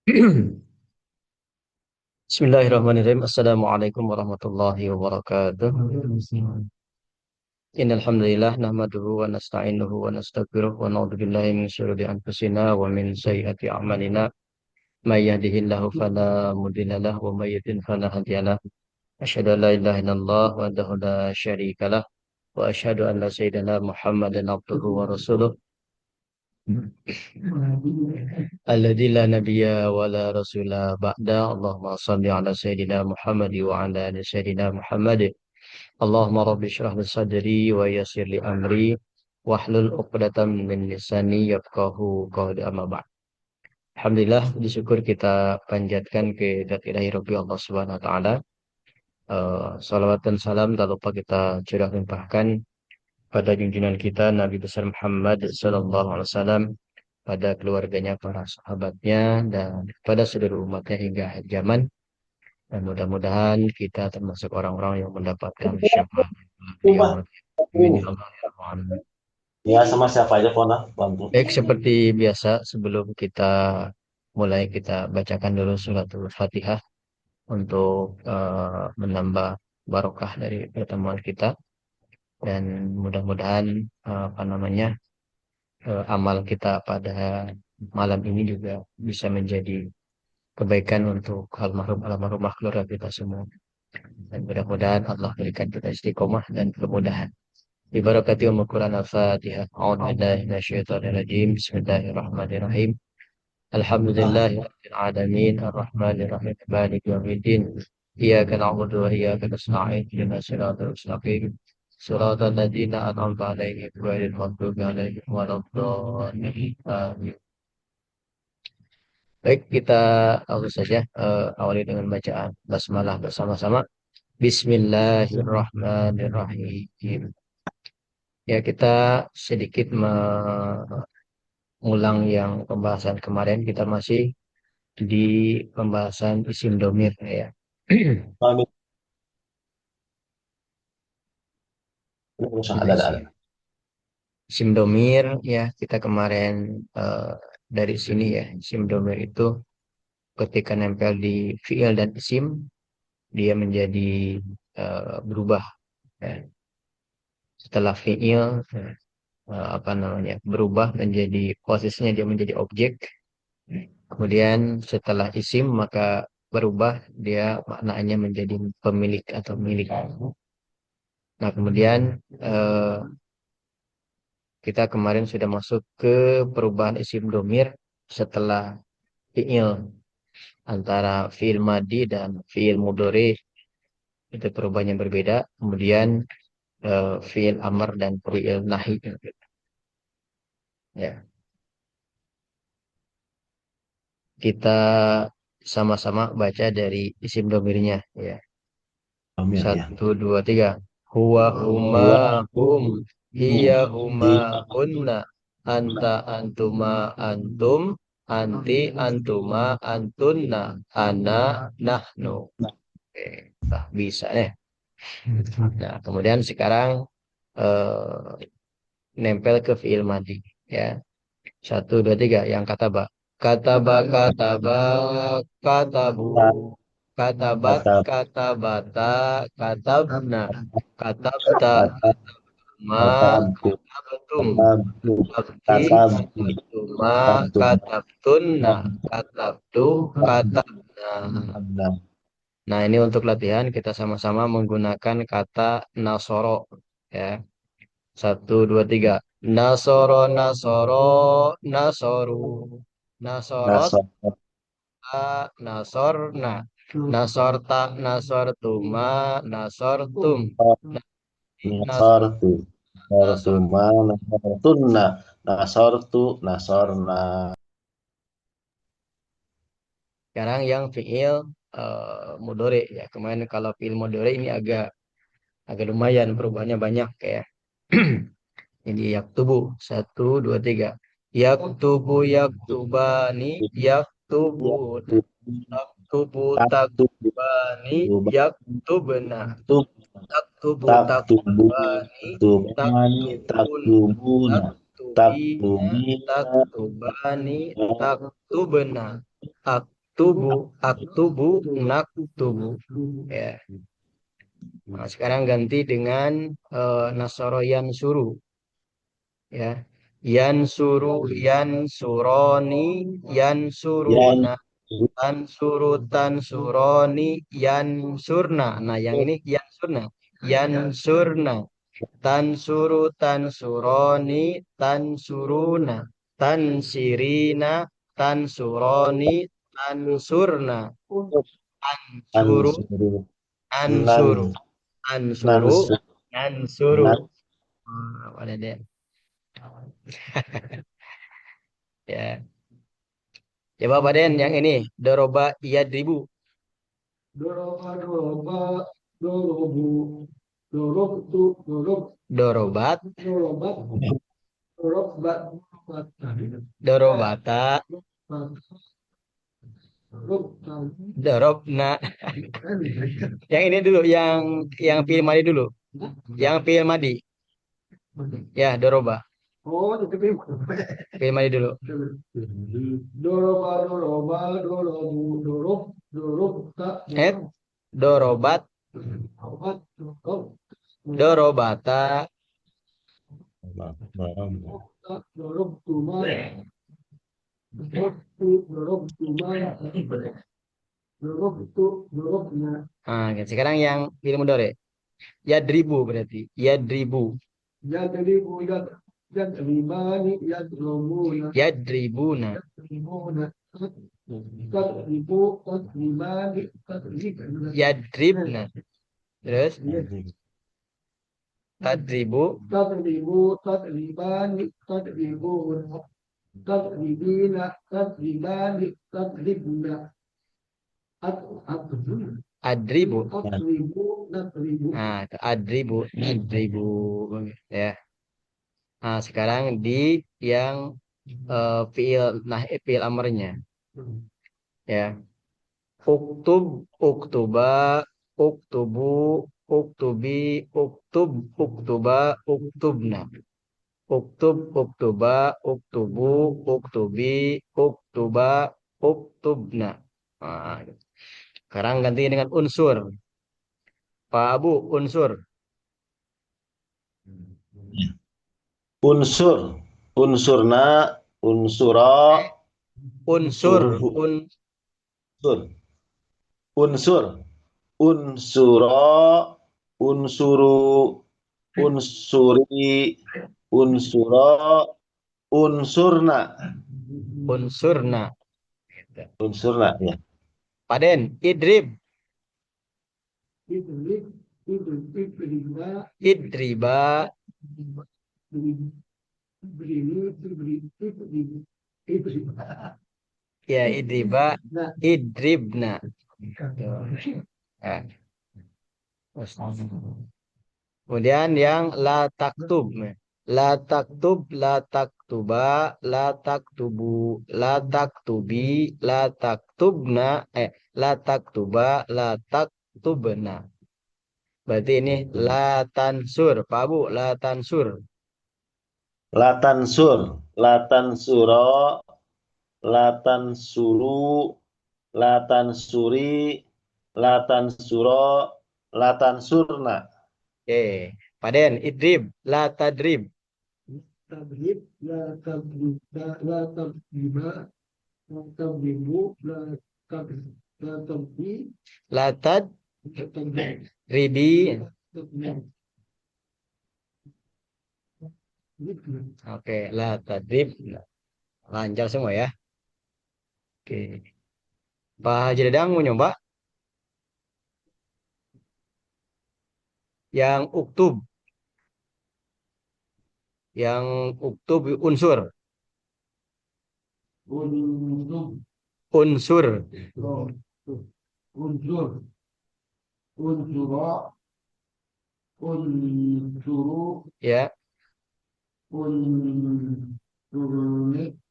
Bismillahirrahmanirrahim. Assalamualaikum warahmatullahi wabarakatuh. Innal hamdalillah nahmaduhu wa nasta'inuhu wa nastaghfiruh wa na'udzu billahi min syururi anfusina wa min sayyiati a'malina. May yahdihillahu fala mudilla lahu wa may yudlil fala hadiya lahu. Asyhadu an la ilaha illallah wahdahu la syarika lah wa asyhadu anna sayyidina Muhammadan abduhu wa rasuluh. Alladzi la nabiyya wa la rasula ba'da. Allahumma shalli ala sayyidina Muhammad wa ala ali sayyidina Muhammad. Allahumma rabbi syrah li sadri wa yassir li amri wahlul 'uqdatam min lisani yafqahu qawli amma ba'd. Alhamdulillah, disyukur kita panjatkan ke zat ilahi Rabbi Allah Subhanahu wa taala. Salawat dan salam tak lupa kita curah limpahkan pada junjungan kita Nabi besar Muhammad sallallahu alaihi wasallam, pada keluarganya, para sahabatnya, dan pada seluruh umatnya hingga akhir zaman. Dan mudah-mudahan kita termasuk orang-orang yang mendapatkan syafaat beliau. Rumah. Amin ya Allah ya Rabbal alamin. Ya sama siapa aja Fona bantu. Baik, seperti biasa sebelum kita mulai, kita bacakan dulu suratul Fatihah untuk menambah barokah dari pertemuan kita, dan mudah-mudahan amal kita pada malam ini juga bisa menjadi kebaikan untuk almarhum keluarga kita semua, dan mudah-mudahan Allah berikan kita istiqomah dan kemudahan. Ibarakati umul Quran al-Fatihah. A'udzu billahi minasyaitonir rajim. Bismillahirrahmanirrahim. Alhamdulillahi rabbil alamin arrahmanir rahim maliki yaumiddin. Iyyaka na'budu wa iyyaka nasta'in. Ihdinas siratal mustaqim. Shiratal ladzina an'amta 'alaihim ghairil maghdubi 'alaihim waladdallin. Amin. Baik, kita langsung saja awali dengan bacaan basmalah bersama-sama. Bismillahirrahmanirrahim. Ya, kita sedikit mengulang yang pembahasan kemarin. Kita masih di pembahasan isim domir ya. Amin. Ini usah Nah, ada. isim domir ya, kita kemarin eh, dari sini ya, isim domir itu ketika nempel di fiil dan isim, dia menjadi berubah ya. Setelah fiil berubah menjadi, posisinya dia menjadi objek. Kemudian setelah isim maka berubah, dia maknanya menjadi pemilik atau milik. Nah, kemudian eh, kita kemarin sudah masuk ke perubahan isim domir setelah fiil, antara fiil madi dan fiil mudhari, itu perubahannya berbeda. Kemudian fiil amr dan fiil nahi. Ya, kita sama-sama baca dari isim domirnya ya. Amin ya. Satu, dua, tiga. Huwa huma Huwa hum. hum. Hiya huma Iya. hunna. Anta antuma antum. Anti antuma antunna. Ana nahnu. Oke, nah, bisa ya. Nah, kemudian sekarang eh, nempel ke fiil madi ya. Satu, dua, tiga. Yang kata ba. Kataba, katabu. Katabat, Kata katabata, katabna, katabta, kata ma, kata bu katabtum, kata bu katabti, kata bu katabtuma, kata katabtunna, katabtu, katabna. bu. Nah, ini untuk latihan kita sama-sama menggunakan kata nasoro ya. Satu, dua, tiga. Nasoro, nasoro, nasoru. Nasorot, Nasor nasorna. Nasorta, nasortuma, nasortum. nasor Nasor, tu nasor tu nasor. ma nasor tunna nasor tu nasorna. Sekarang yang fiil mudore ya. Kemarin kalau fiil mudore ini agak agak lumayan, perubahannya banyak kayak. Ini yaktubu. Satu, dua, tiga. Yaktubu, yaktubani, yaktubu. Taktubu, Tak tu taktubani, yaktubna. tu Taktubu, tak tubuh taktubani, tubani tak taktubun. tubuna tak Taktubina, tubina taktubani, taktubna. aktubu, naktubu. Ya. Nah, sekarang ganti dengan nasoro yansuru. Ya. Yansuru, yansuroni, Yan yansuruna, tansuru, tansuroni, yansurna. Nah, yang ini yansurna. Yansurna. Tansuru, tansuroni, tansuruna, tansirina, tansuroni, tansurna, ansuru, ansuru nan ansuru, ansuru, nansu ansuru. nan Ada deh. Ya. Coba Pak Den yang ini. Doroba yadribu. Doroba, doroba, dorobu, dorobtu, Dorobat, dorobat, dorobat, dorobata, dorobat, dorobna. Yang ini dulu, yang fi'il madi dulu. Yang fi'il madi. Ya, doroba. Oh, itu Fi'il madi dulu. doroba, doroba, dorobu, dorobta, Et, dorobat, dorobat, dorobata, dorobtuma, dorobtuma, dorobna. Nah, oke. Sekarang yang fi'il mudhari. Yadribu berarti. Yadribu. Yadribu, yadribani, yadrobuna, Yadribuna. yadribuna, tadribu, tadribani, tadribna. Yadribna. Terus tadribu. Tadribu, tadribani, tadribuna, tadribina, tadribani, tadribna. Adribu. Tadribu, tadribu. Nah, adribu. Adribu. Ya. Nah, sekarang di yang fi'il amarnya. Ya. Uktub, uktuba, uktubu, uktubi, uktub, uktuba, uktubna. Uktub, uktuba, uktubu, uktubi, uktuba, uktubna. Nah, sekarang ganti dengan unsur. Pak Abu, unsur. unsur unsurna unsura Unsur, unsur unsur unsura unsuru unsuri unsura unsurna unsurna. unsurna ya. Paden, idrib, Idrib, idriba, idriba, idriba. ya idriba, Nah, idribna. Ya. Kemudian yang la taktub. La taktub, la taktuba, la taktubu, la taktubi, la taktubna, la taktuba, la taktubna. Berarti ini la tansur, Pak Bu, la tansur. Latansur latansuro latansuru latansuri latansuro latansurna Oke, Paden, idrib, la tadrib, tadrib, la tadriba, la tadriba, la tadribu, la tadri, la tadribi. la tadri. Oke, la tadrib. Lancar semua ya. Oke. Pak Haji Dadang mau nyoba yang uktub. Yang uktub unsur. Unsur, Unsur. unsur, unsura, unsuru, Ya. unsuruni,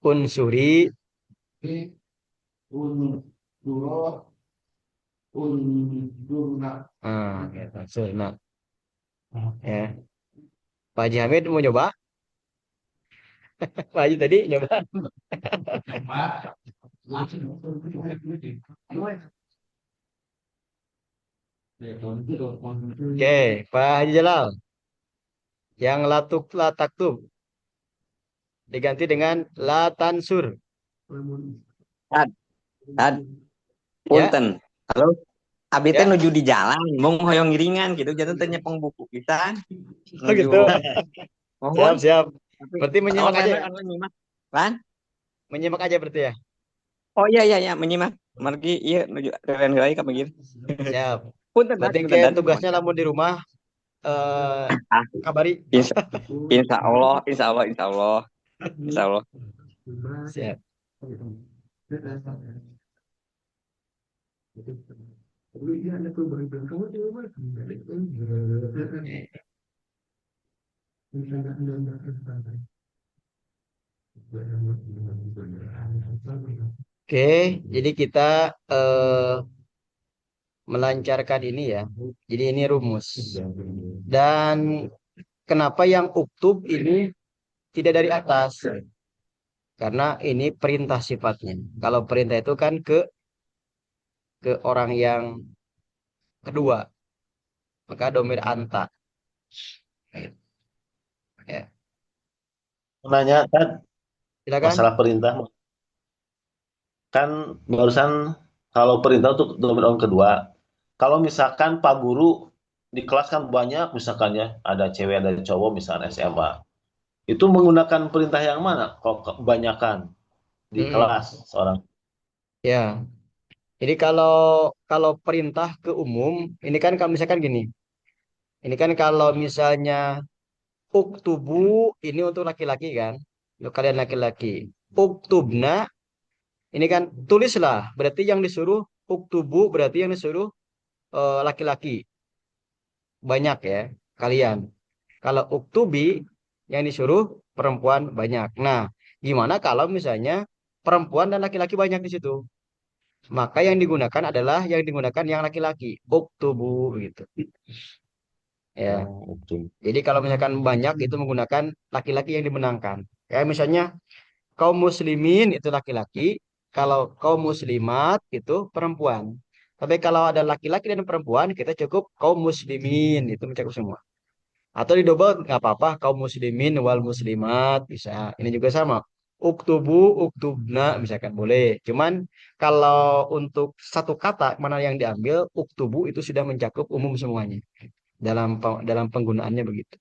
Unsuri. unsura, unsurna. Ya, unsur. Nah, ya. Pak Haji Hamid mau nyoba? Pak Haji tadi nyoba. Oke, Pak Haji Jalal. Yang latuk lataktub diganti dengan latansur. Tad, tad, Ya, punten. Halo, abi teh ya. nuju di jalan, mau hoyong ngiringan gitu, jadi teh nyepeng buku kita Oh nuju gitu. mohon. Siap, siap. Tapi Berarti menyimak aja ya. anu nyimak, kan? Menyimak aja berarti ya. Oh iya iya iya menyimak. Margi iya nuju keren heula ka begir. Siap. Berarti Punten kayak dan mohon. tugasnya lamun di rumah eh Ah, kabari. insya, insya Allah, insya Allah, insya Allah, insya Allah. Siap. Oke, jadi kita eh melancarkan ini ya. Jadi ini rumus. Dan kenapa yang uktub ini tidak dari atas? Karena ini perintah sifatnya. Kalau perintah itu kan ke orang yang kedua, maka domir anta. Ya, Nanya kan silakan. masalah perintah kan barusan kalau perintah untuk domain orang kedua. Kalau misalkan Pak Guru di kelas kan banyak misalkannya ada cewek ada cowok misalnya SMA. Itu menggunakan perintah yang mana? Kok kebanyakan di Mm-mm. kelas seorang. Ya, jadi kalau perintah ke umum, ini kan kalau misalkan gini, ini kan kalau misalnya uktubu ini untuk laki-laki kan, untuk kalian laki-laki. Uktubna ini kan tulislah, berarti yang disuruh uktubu berarti yang disuruh laki-laki banyak ya kalian. Kalau uktubi yang disuruh perempuan banyak. Nah, gimana kalau misalnya perempuan dan laki-laki banyak di situ? Maka yang digunakan adalah yang digunakan yang laki-laki, uktubu gitu. Ya. Oh, itu. Jadi kalau misalkan banyak itu menggunakan laki-laki yang dimenangkan. Kayak misalnya kaum muslimin itu laki-laki, kalau kaum muslimat itu perempuan. Tapi kalau ada laki-laki dan perempuan, kita cukup kaum muslimin itu mencakup semua. Atau di double nggak apa-apa kaum muslimin wal muslimat bisa. Ini juga sama. Uktubu, uktubna misalkan boleh. Cuman kalau untuk satu kata mana yang diambil, uktubu itu sudah mencakup umum semuanya dalam penggunaannya begitu.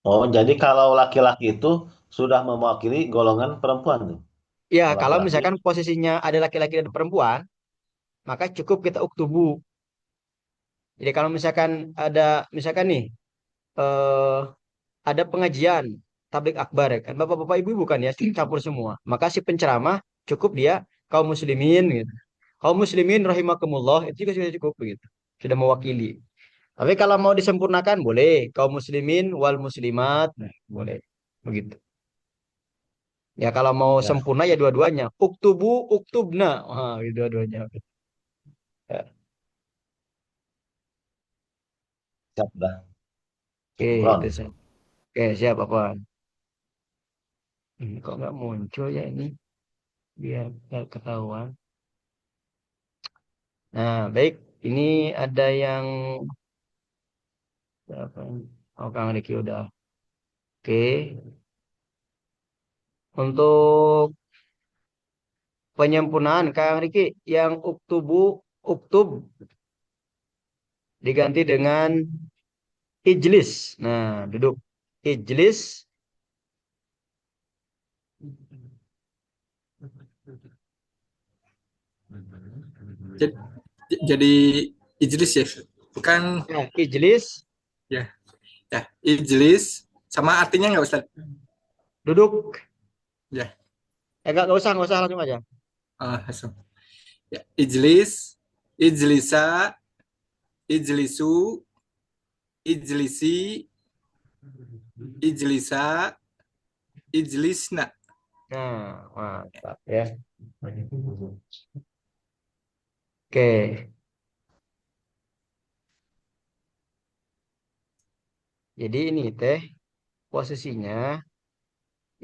Oh, jadi kalau laki-laki itu sudah mewakili golongan perempuan tuh. Ya, Kalau kalau laki-laki. misalkan posisinya ada laki-laki dan perempuan, maka cukup kita uktubu. Jadi kalau misalkan ada misalkan nih eh ada pengajian tablik akbar ya kan bapak-bapak ibu-ibu kan ya campur semua maka si penceramah cukup dia kaum muslimin gitu kaum muslimin rahimakumullah itu juga sudah cukup begitu sudah mewakili tapi kalau mau disempurnakan boleh kaum muslimin wal muslimat nah, boleh begitu ya kalau mau Ya, sempurna ya dua-duanya uktubu uktubna wah dua-duanya ya. siap dah. Oke Ron. itu sih oke siap apa ini kok nggak muncul ya ini biar nggak ketahuan. Nah, baik. Ini ada yang apa? Ini? Oh, Kang Riki udah. Oke. Untuk penyempurnaan Kang Riki yang uktubu uktub diganti dengan ijlis. Nah, duduk. Ijlis. Jadi, jadi Ijlis ya, bukan Nah, ijlis ya, ya Ijlis sama artinya nggak Ustaz? duduk. Ya, Nggak usah langsung aja. langsung. Ya, Ijlis, Ijlisa, Ijlisu, Ijlisi, Ijlisa, Ijlisna. Nah, mantap ya. Oke. Jadi ini teh posisinya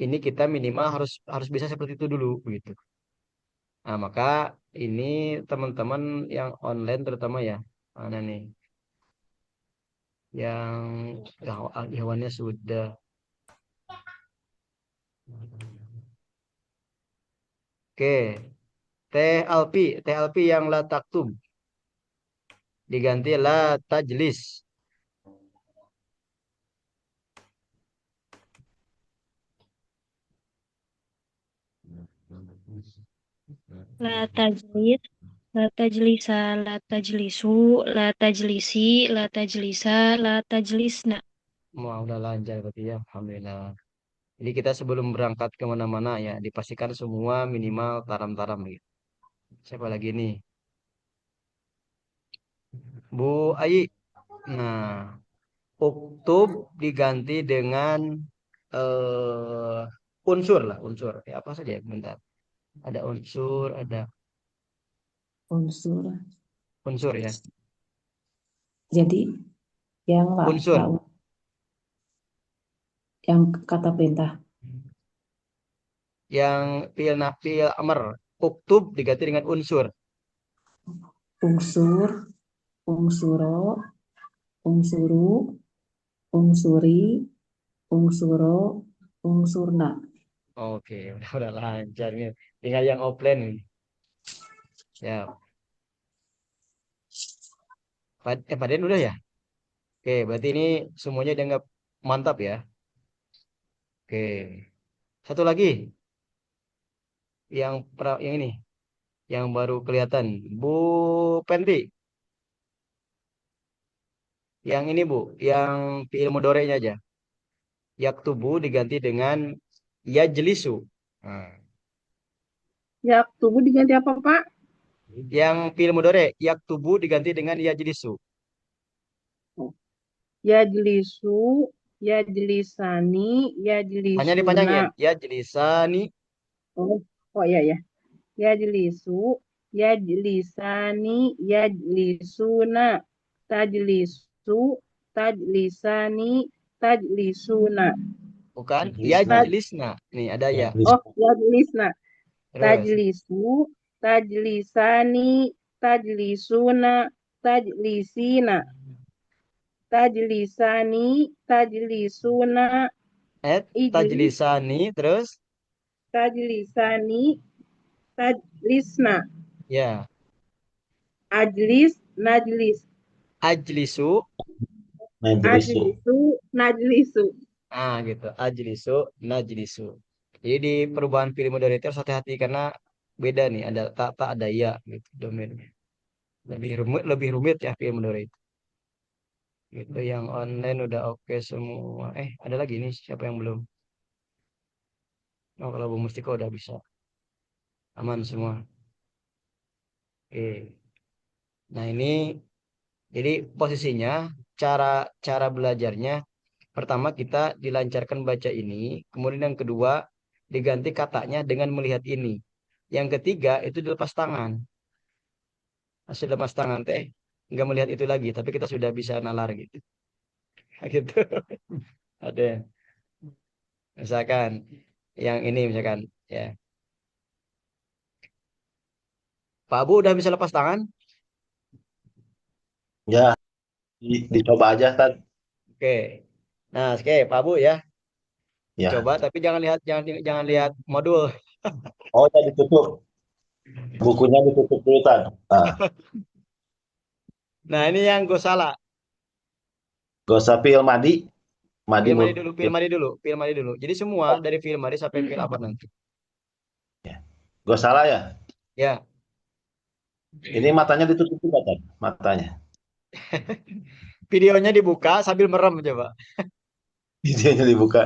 ini kita minimal harus harus bisa seperti itu dulu begitu. Nah, maka ini teman-teman yang online terutama ya. Mana nih? Yang hewannya sudah. Oke. TLP yang la taktub diganti la tajlis. La tajlis, la tajlisa, la tajlisu, la tajlisi, la tajlisa, la tajlisna. Wah, udah lancar berarti ya. Alhamdulillah. Jadi kita sebelum berangkat kemana-mana ya dipastikan semua minimal taram-taram gitu. Siapa lagi nih? Bu Ayi. Nah, uktub diganti dengan unsur lah, unsur. Ya apa saja ya, bentar. Ada unsur, ada unsur. unsur ya. Jadi yang Unsur. yang kata perintah. Yang fi'il amr. Uktub diganti dengan unsur. Unsur, unsuro, unsuru, unsuri, unsuro, unsurna. Oke, udah lancar nih. Tinggal yang offline nih. Ya, Paden udah ya? Oke, berarti ini semuanya dianggap mantap ya. Oke. Satu lagi yang ini, yang baru kelihatan. Bu Penti. Yang ini Bu, yang fi'il mudhari'nya aja. Yaktubu diganti dengan yajlisu. Nah, Yaktubu diganti apa, Pak? yang fi'il mudhari' yaktubu diganti dengan yajlisu. Yajlisu, yajlisani, Hanya dipanjangin. yajlisuna. Yajlisani. Oh, oh iya ya. Yajlisu, yajlisani, yajlisuna. Tajlisu, tajlisani, tajlisuna. Bukan Tajlisna. yajlisna. Nih ada ya. Oh, yajlisna. Terus. Tajlisu, tajlisani, tajlisuna, tajlisina. Tajlisani, tajlisuna, ijlis, Tajlisani. Terus. tajlisani, tajlisna. Ya. Ajlis, najlis. Ajlisu. Majlisu. Ajlisu, najlisu. Ah gitu. Ajlisu. Najlisu. Jadi di perubahan fi'il mudhari itu harus hati-hati karena beda nih. Ada tak ada ya gitu domainnya. Lebih rumit ya fi'il mudhari itu. Gitu yang online udah oke semua. Ada lagi nih siapa yang belum? Oh kalau Bu Mustiko udah bisa. Aman semua. Oke. Nah ini jadi posisinya cara cara belajarnya pertama kita dilancarkan baca ini, kemudian yang kedua diganti katanya dengan melihat ini. Yang ketiga itu dilepas tangan. Hasil lepas tangan teh nggak melihat itu lagi, tapi kita sudah bisa nalar gitu. Gitu. Ada misalkan yang ini misalkan ya. Pak Abu udah bisa lepas tangan? Ya, dicoba aja kan. Oke. Nah, oke, Pak Abu ya. Ya. Coba tapi jangan lihat modul. Oh, ya ditutup. Bukunya ditutup dulu kan. Nah, Nah, ini yang gue salah. gak usah fil madi. Madi Film mul. madi dulu, film madi dulu, film madi dulu. Jadi semua dari film madi sampai film apa nanti? Gak salah ya. Ya, Ini matanya ditutup juga kan. Matanya. videonya dibuka sambil merem coba. Videonya dibuka.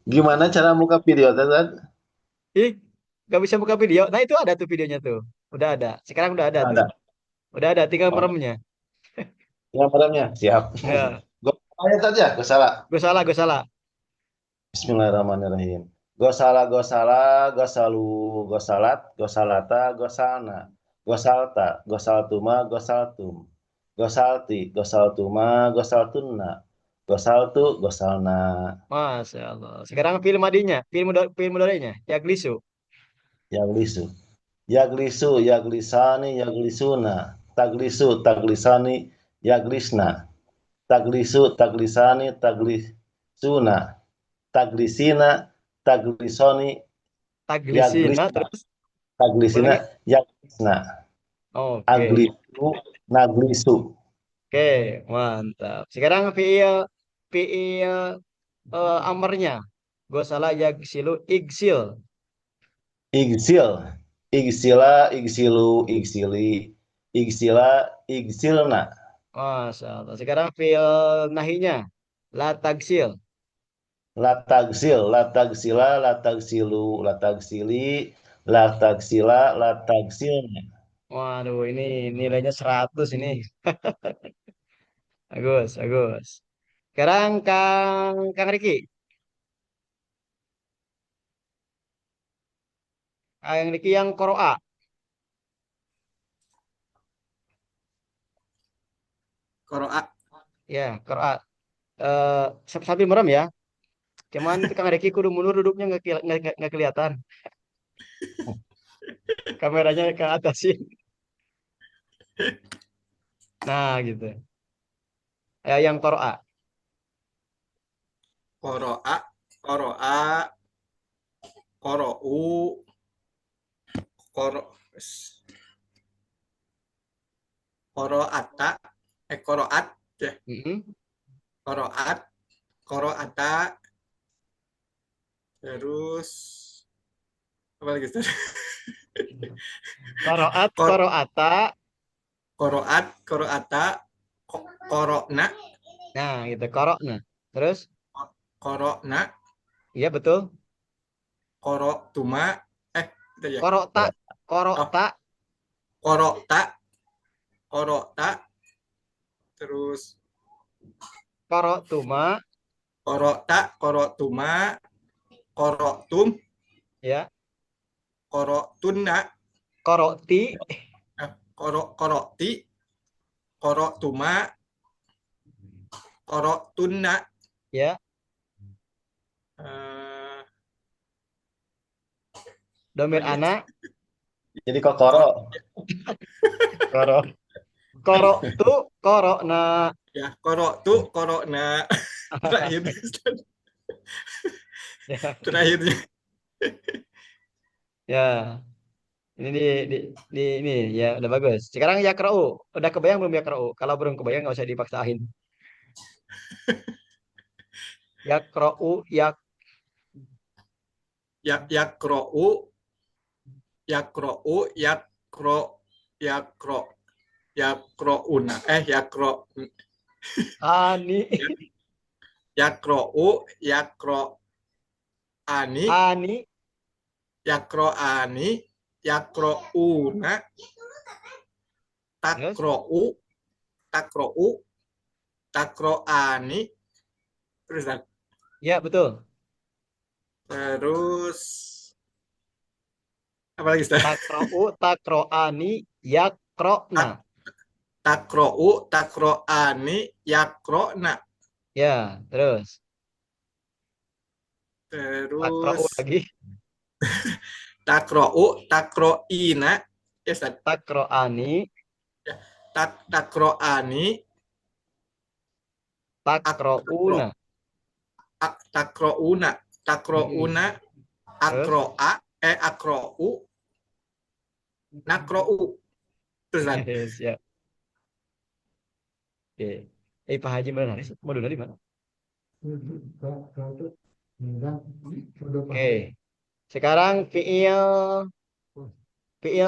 Gimana cara buka video kan? Ih, gak bisa buka video. Nah, itu ada tuh videonya tuh. Udah ada. Sekarang udah ada tuh. Ada. Udah ada, tinggal Oh, meremnya. yang meremnya. Siap. Ya, Gue ayat saja. Gak salah. gue salah, gue salah. Bismillahirrahmanirrahim. Gosala gosala gosalu gosalat gosalata gosalna gosalta gosaltuma gosaltum gosalti gosaltuma gosaltunna gosaltu gosalna. Masya Allah. Sekarang film madinya, film mudorenya, ya glisu. Yang lisu. Yaglisu, yaglisani, yaglisuna. Taglisu, taglisani, yaglisna. Taglisu, taglisani, taglisuna. Taglisina, taglisoni, Taglisina yaglisna. terus Taglisina, ulangi. yaglisna. Oke. Aglisu, naglisu. Oke, mantap. Sekarang fiil fiil amarnya. Gue salah yagsilu igsil. Igsil, igsila, igsilu, igsili, igsila, igsilna. Masya Allah. Sekarang fiil nahinya. La tagsil. Latagsil, latagsila, latagsilu, latagsili, latagsila, latagsilna. Waduh, ini nilainya 100 ini. Bagus, bagus. Sekarang Kang Riki. Kang Riki yang koroa. Qoro'a. Ya, koroa. Sambil merem ya. Cuman Kang Riki kudu mundur duduknya nggak kelihatan. Kameranya ke atas sih. Nah, gitu. Ya, yang koroa. Qoro'a, qoro'a, qoro'u, qoro, qoro'ata, qoro'at, ya, Mm-mm. qoro'at, qoro'ata, terus apa lagi Ustaz? Koroat, Qor- koroata. Qoro'at, qoro'ata, qoro'na, Nah, gitu. Korokna. Terus, qoro'na, iya betul. qoro'tuma, itu ya. Korokta, Oh, korokta. qoro'ta, qoro'ta, terus Korotuma. qoro'ta, qoro'tuma, qoro'tum, Ya. qoro'tunna, Koroti. qoro'ti, qoro'tuma, qoro'tunna, Ya. eh, Domir lagi. anak. Jadi kokoro. Koro. Korok tu, korokna. Ya, qoro'tu, qoro'na. Terakhir, Ustaz. Ya. Terakhirnya. Ya. Ini ini ya udah bagus. Sekarang ya yakra'u. Udah kebayang belum yakra'u? Kalau belum kebayang nggak usah dipaksain. Yakra'u, Yakro'u, yakro'u, yakro, yakro'una, ani, yakro'u, yakro'ani, ani. yakro'ani, yakro'una, Terus? takro'u, takro'u, takro'ani, terus Ustaz. Ya betul. Terus apa lagi Ustaz? Takra'u, takro'ani, yakro'na. Takro'u, takro'ani, yakro'na. Ya, terus. Takra'u Terus lagi. takro'u, takro'ina, ya Ustaz. Takro'ani, Takro'ani, takro'una. takro'una, takro'una, akro'a, akro'u, nakro'u. Terus Ustaz. Siap. Oke. Pak Haji Menaris, modulnya di mana? Oke. Sekarang fiil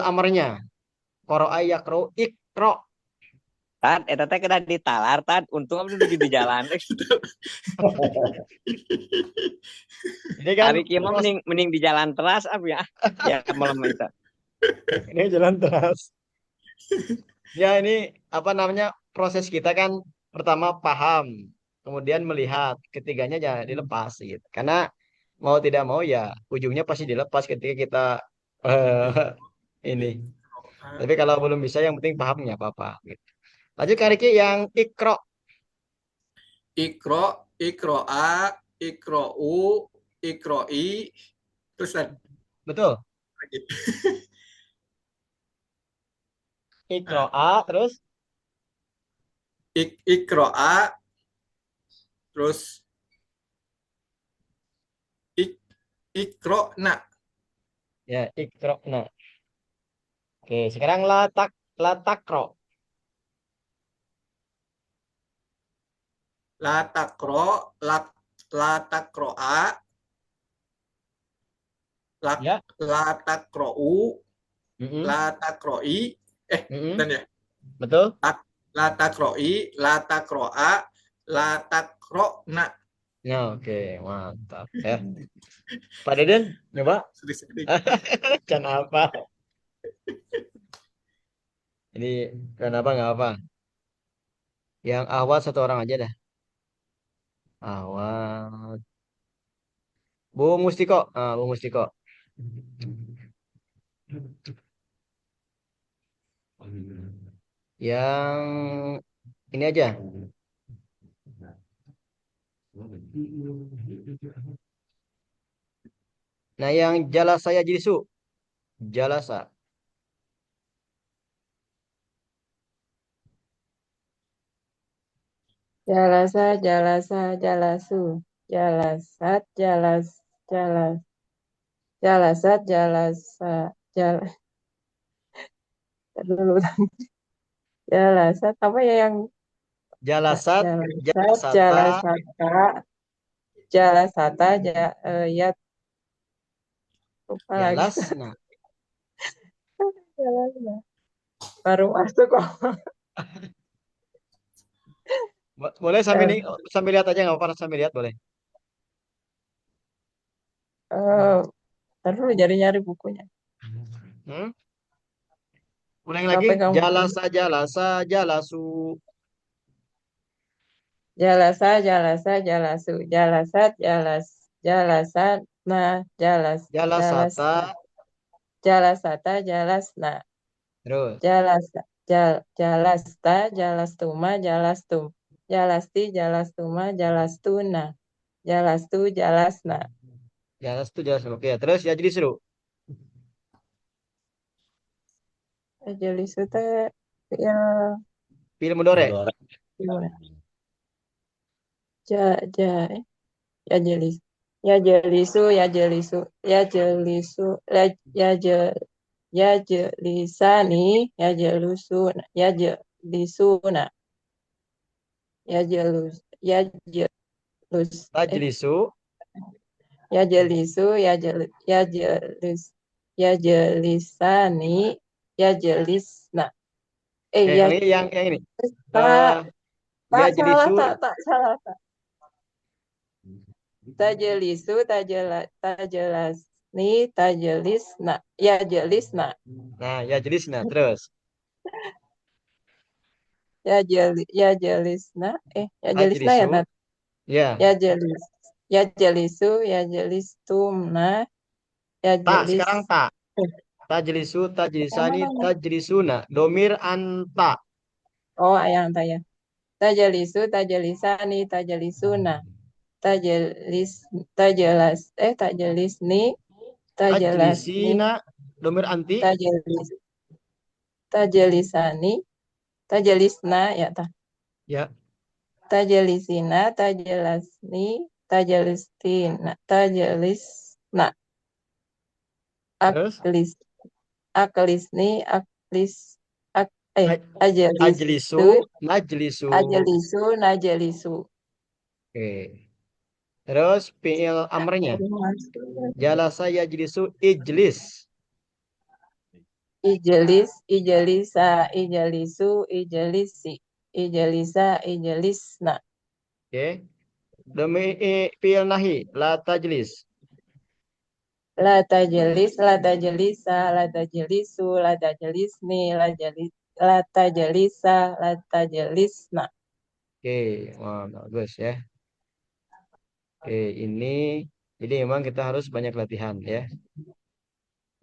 amarnya. Qara'a yakro ikro. Tad, eta teh kedah ditalar, tad. Untung aku udah di jalan. Ini kan Hari kieu mah mending di jalan teras apa ya? Ya malam itu. ini jalan teras. Ya ini apa namanya proses kita kan pertama paham, kemudian melihat, ketiganya ya dilepas gitu. Karena mau tidak mau ya ujungnya pasti dilepas ketika kita ini. Tapi kalau belum bisa yang penting pahamnya apa-apa gitu. Lanjut Kak Riki yang ikro. Ikro, ikro'a, ikro'u, ikro'i. Terus Ustaz. Betul. Lagi. Ikro'a terus Ikro'a, terus ik ikro'na. ya ikro'na. Oke, sekarang latakro. La takro, la, la takro'a, la, Ya. la takro'u, Mm-mm. la takro'i, Mm-mm. dan ya, Betul? la takro'i, la takro'a, la takro'na. Nah, oke, mantap ya. Pak Deden, coba. Sedih-sedih. Kenapa? Ini kenapa nggak apa? Yang awal satu orang aja dah. Awal. Bu Mustiko. Ah, Bu Mustiko. Yang ini aja. Nah, yang jalasa ya jilisu. Jalasa. Jalasa, jalasa, jalasu. Jalasat, jalas. Jalasat, jal, dulu. Jalasat, apa ya yang Jalasat, jalasat, jalasata, jalasata, ya lupa lagi. jalasna. Jalasna. Baru masuk kok. Boleh Eh, sambil lihat aja nggak apa-apa sambil lihat boleh. ntar dulu nyari bukunya. Hmm? Ulang Nggak lagi. pegang buku. Jalasu. Jalasu. Jalasat, jalasat, Jalasata. jalasata, jalasna. Terus. Jalasta, jalastuma, jalastum. Jalasti, jalastuma, jalastuna. Jalastu, jalasna. Jalas tuh jalas. Oke, terus ya jadi seru. Jadi teh ya Film mudore. Mudore. gimana? Ja, ja, ya jelis. Ya jelisu, ya je, ya jelisani, ya jelusu, ya jelisuna, ya jelus, ya jelus, Tajlisu. ya jelisu, ya jelis, ya jelisani, ya jelisna. Ya Yang ini. tak, Ya salah, jelisu. tak salah. Tajelisu, tajelasni, tajelisna, ya jelisna, Nah, ya jelisna. Terus. ya jelisna, ya jelisna ya Tajlisu. Tat. Ya. Ya jelis, ya jelisu, ya jelistumna, ya Tak, jelis, sekarang tak. eh, Tajlisu, yang tajlisani, mananya? tajlisuna. Domir anta. Oh, yang tanya. Tajelisu, tajelisani, tajelisuna, tajelis, tajelisni, tajelasni, Tajlisina. Domir anti. tajelis, tajelisani, tajelisna ya ta. Ya. Tajelisina, tajelasni, tajelistina, tajelisna, Terus. aklis, aklisni, ak, Aj- Ajlisu. ajelisu, Najlisu. ajelisu, najelisu. Oke. Terus fi'il amrnya. Jalasa yajlisu ijlis. Ijelis, ijelisa, ijelisu, ijelisi, ijelisa, ijelisna. Oke. Demi fi'il nahi. La tajlis. La tajelis, la tajelisa, la tajelisu, la tajelisni, la tajelisa, la tajelisna. Oke. Wah, bagus ya. Oke, ini jadi memang kita harus banyak latihan ya.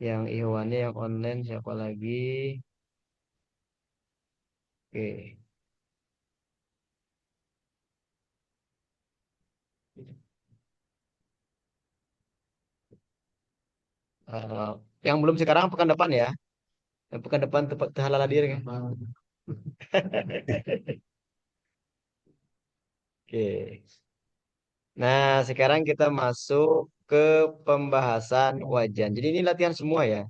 Yang Ikhwannya yang online siapa lagi? Oke. Eh, yang belum sekarang pekan depan ya. Bukan depan tempat halal hadir kan? Oke. Nah, sekarang kita masuk ke pembahasan wajan. Jadi ini latihan semua ya.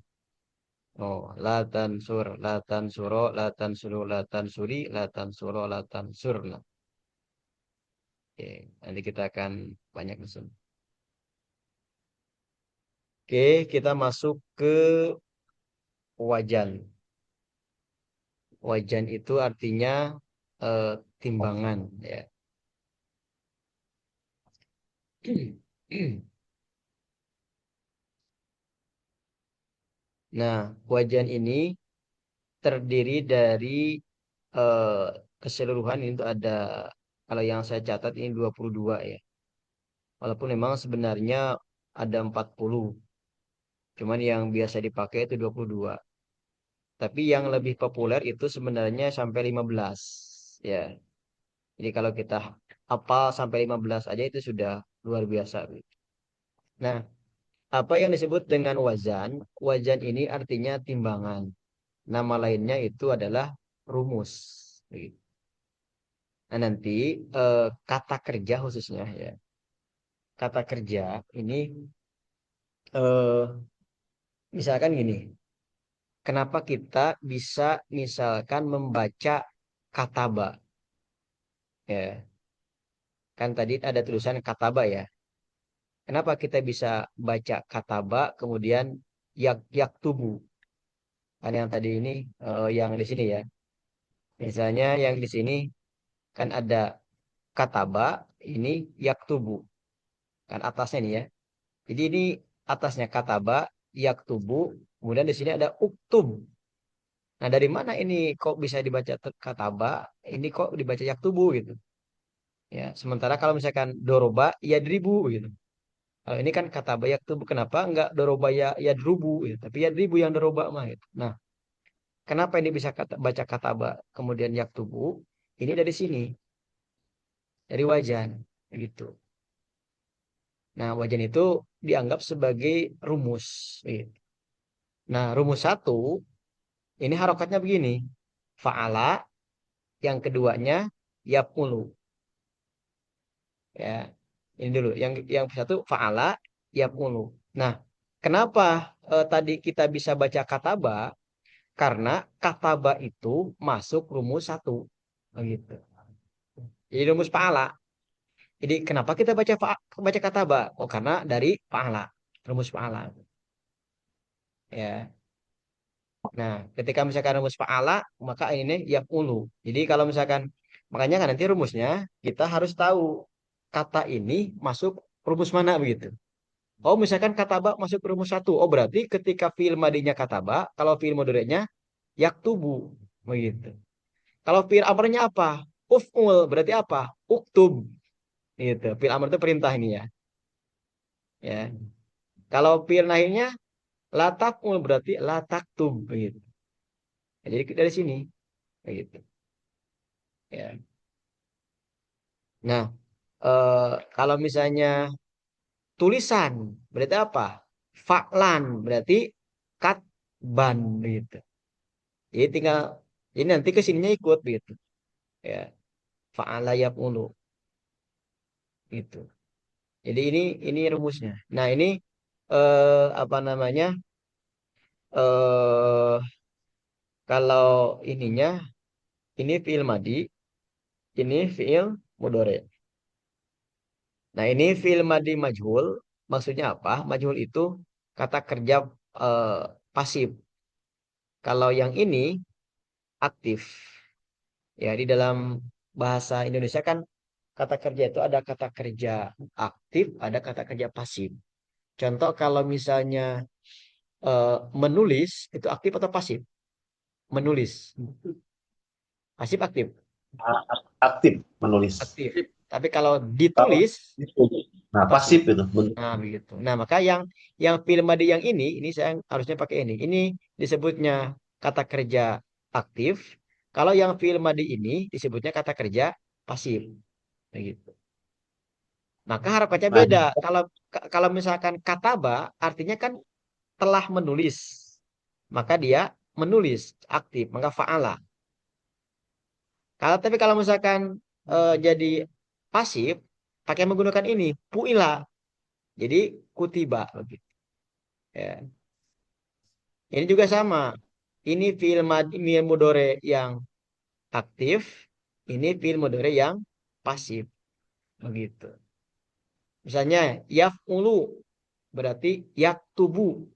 Oh, latan sur, latan suro, latan suru, latan suri, latan suro, latan surna. Oke, nanti kita akan banyak di sini. Oke, kita masuk ke wajan. Wajan itu artinya eh, timbangan ya. Nah, wajan ini terdiri dari eh, keseluruhan itu ada, kalau yang saya catat ini 22 ya. Walaupun memang sebenarnya ada 40. Cuman yang biasa dipakai itu 22. Tapi yang lebih populer itu sebenarnya sampai 15 ya. Jadi kalau kita hafal sampai 15 aja itu sudah luar biasa. Nah, apa yang disebut dengan wazan? Wazan ini artinya timbangan. Nama lainnya itu adalah rumus. Begitu. Nah, nanti kata kerja khususnya ya. Kata kerja ini eh, misalkan gini. Kenapa kita bisa misalkan membaca kataba ya. Kan tadi ada tulisan kataba ya. Kenapa kita bisa baca kataba kemudian yak tubu. Kan yang tadi ini yang di sini ya. Misalnya yang di sini kan ada kataba, ini yaktubu. Kan atasnya nih ya. Jadi ini atasnya kataba, yaktubu, kemudian di sini ada uktub. Nah, dari mana ini kok bisa dibaca kataba, ini kok dibaca yaktubu gitu. Ya, sementara kalau misalkan doroba, yadribu gitu. Kalau ini kan kataba yaktubu, kenapa enggak doroba yadrubu gitu. Tapi yadribu yang doroba mah gitu. Nah, kenapa ini bisa baca kataba kemudian yaktubu? Ini dari sini, dari wajan gitu. Nah, wajan itu dianggap sebagai rumus. Gitu. Nah, rumus satu, ini harokatnya begini. Fa'ala, yang keduanya, yapulu. Ya, ini dulu. Yang satu, fa'ala, yapulu. Nah, kenapa tadi kita bisa baca kataba? Karena kataba itu masuk rumus satu. Begitu. Jadi rumus fa'ala. Jadi kenapa kita baca kataba? Oh, karena dari fa'ala. Rumus fa'ala. Ya. Nah, ketika misalkan rumus fa'ala, maka ini yaf'ulu. Jadi kalau misalkan, makanya kan nanti rumusnya, kita harus tahu kata ini masuk rumus mana begitu. Oh, misalkan kataba masuk rumus satu. Oh, berarti ketika fi'il madinya kataba, kalau fi'il mudhari'nya yaktubu. Begitu. Kalau fi'il amrnya apa? Uf'ul, berarti apa? Uktub. Gitu. Fi'il amr itu perintah ini ya. Ya. Kalau fi'il nahinya latakul berarti lataktub begitu. Jadi dari sini begitu. Ya. Nah, eh, kalau misalnya tulisan berarti apa? Faklan berarti katban begitu. Jadi tinggal ini nanti ke sininya ikut begitu. Ya, fa'ala yaf'ulu gitu. Jadi ini rumusnya. Nah, ini apa namanya? Eh kalau ininya ini fi'il madi, ini fi'il mudhari. Nah, ini fi'il madi majhul, maksudnya apa? Majhul itu kata kerja eh, pasif. Kalau yang ini aktif. Ya, di dalam bahasa Indonesia kan kata kerja itu ada kata kerja aktif, ada kata kerja pasif. Contoh kalau misalnya menulis itu aktif atau pasif? Menulis. Pasif aktif? Aktif menulis. Aktif. Tapi kalau Kalau ditulis nah pasif. pasif itu. Nah, begitu. Nah, maka yang film madi yang ini saya harusnya pakai ini. Ini disebutnya kata kerja aktif. Kalau yang film madi ini disebutnya kata kerja pasif. Begitu. Maka harapannya Nah, beda. Kalau misalkan kataba artinya kan telah menulis. Maka dia menulis aktif, maka fa'ala. Tapi kalau misalkan jadi pasif, pakai menggunakan ini, pu'ila. Jadi kutiba begitu. Ya. Ini juga sama. Ini fi'il mudhari yang aktif, ini fi'il mudhari yang pasif. Begitu. Misalnya yaf'ulu berarti yaktubu,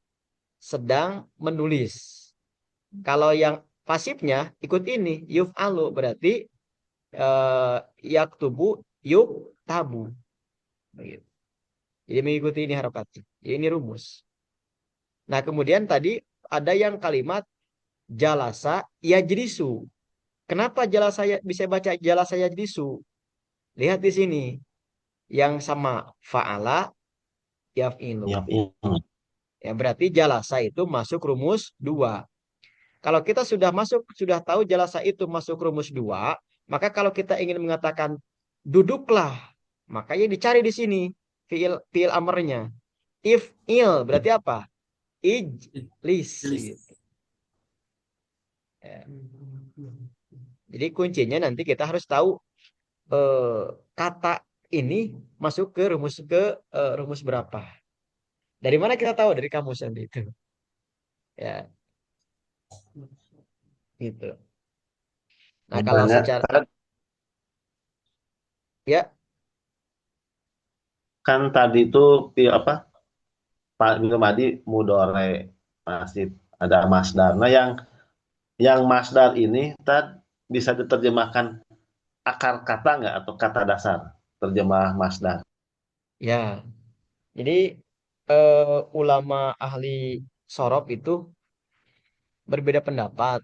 sedang menulis. Kalau yang pasifnya ikut ini yuf'alu berarti yaktubu yuktabu. Begitu. Jadi mengikuti ini harokatnya. Ini rumus. Nah, kemudian tadi ada yang kalimat jalasa yajlisu. Kenapa jalasa bisa baca jalasa yajlisu? Lihat di sini. Yang sama fa'ala yaf'ilu. Ya, Ya, berarti jalasa itu masuk rumus 2. Kalau kita sudah tahu jalasa itu masuk rumus 2, maka kalau kita ingin mengatakan duduklah, maka yang dicari di sini fiil amarnya. If-il berarti apa? Ijlis. Gitu. Ya. Jadi kuncinya nanti kita harus tahu kata ini masuk ke rumus berapa. Dari mana kita tahu? Dari kamus nanti itu. Ya, gitu. Nah, kalau makanya secara kan, ya kan tadi itu apa Pak Madi mudore masih ada masdar. Nah, yang masdar ini bisa diterjemahkan akar kata nggak atau kata dasar terjemah masdar. ya. Jadi ulama ahli sorof itu berbeda pendapat.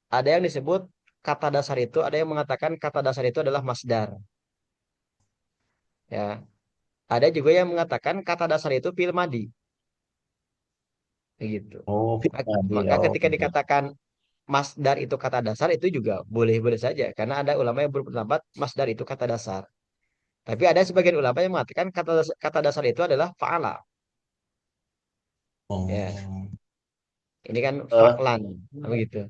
Ada yang disebut kata dasar itu, ada yang mengatakan kata dasar itu adalah masdar. Ya, ada juga yang mengatakan kata dasar itu fi'il madi. Begitu. Oh, Madi. Maka Oh, ketika dikatakan masdar itu kata dasar itu juga boleh-boleh saja karena ada ulama yang berpendapat masdar itu kata dasar. Tapi ada sebagian ulama yang mengatakan kata dasar itu adalah fa'ala. Ya, oh. ini kan Eh, fa'lan begitu.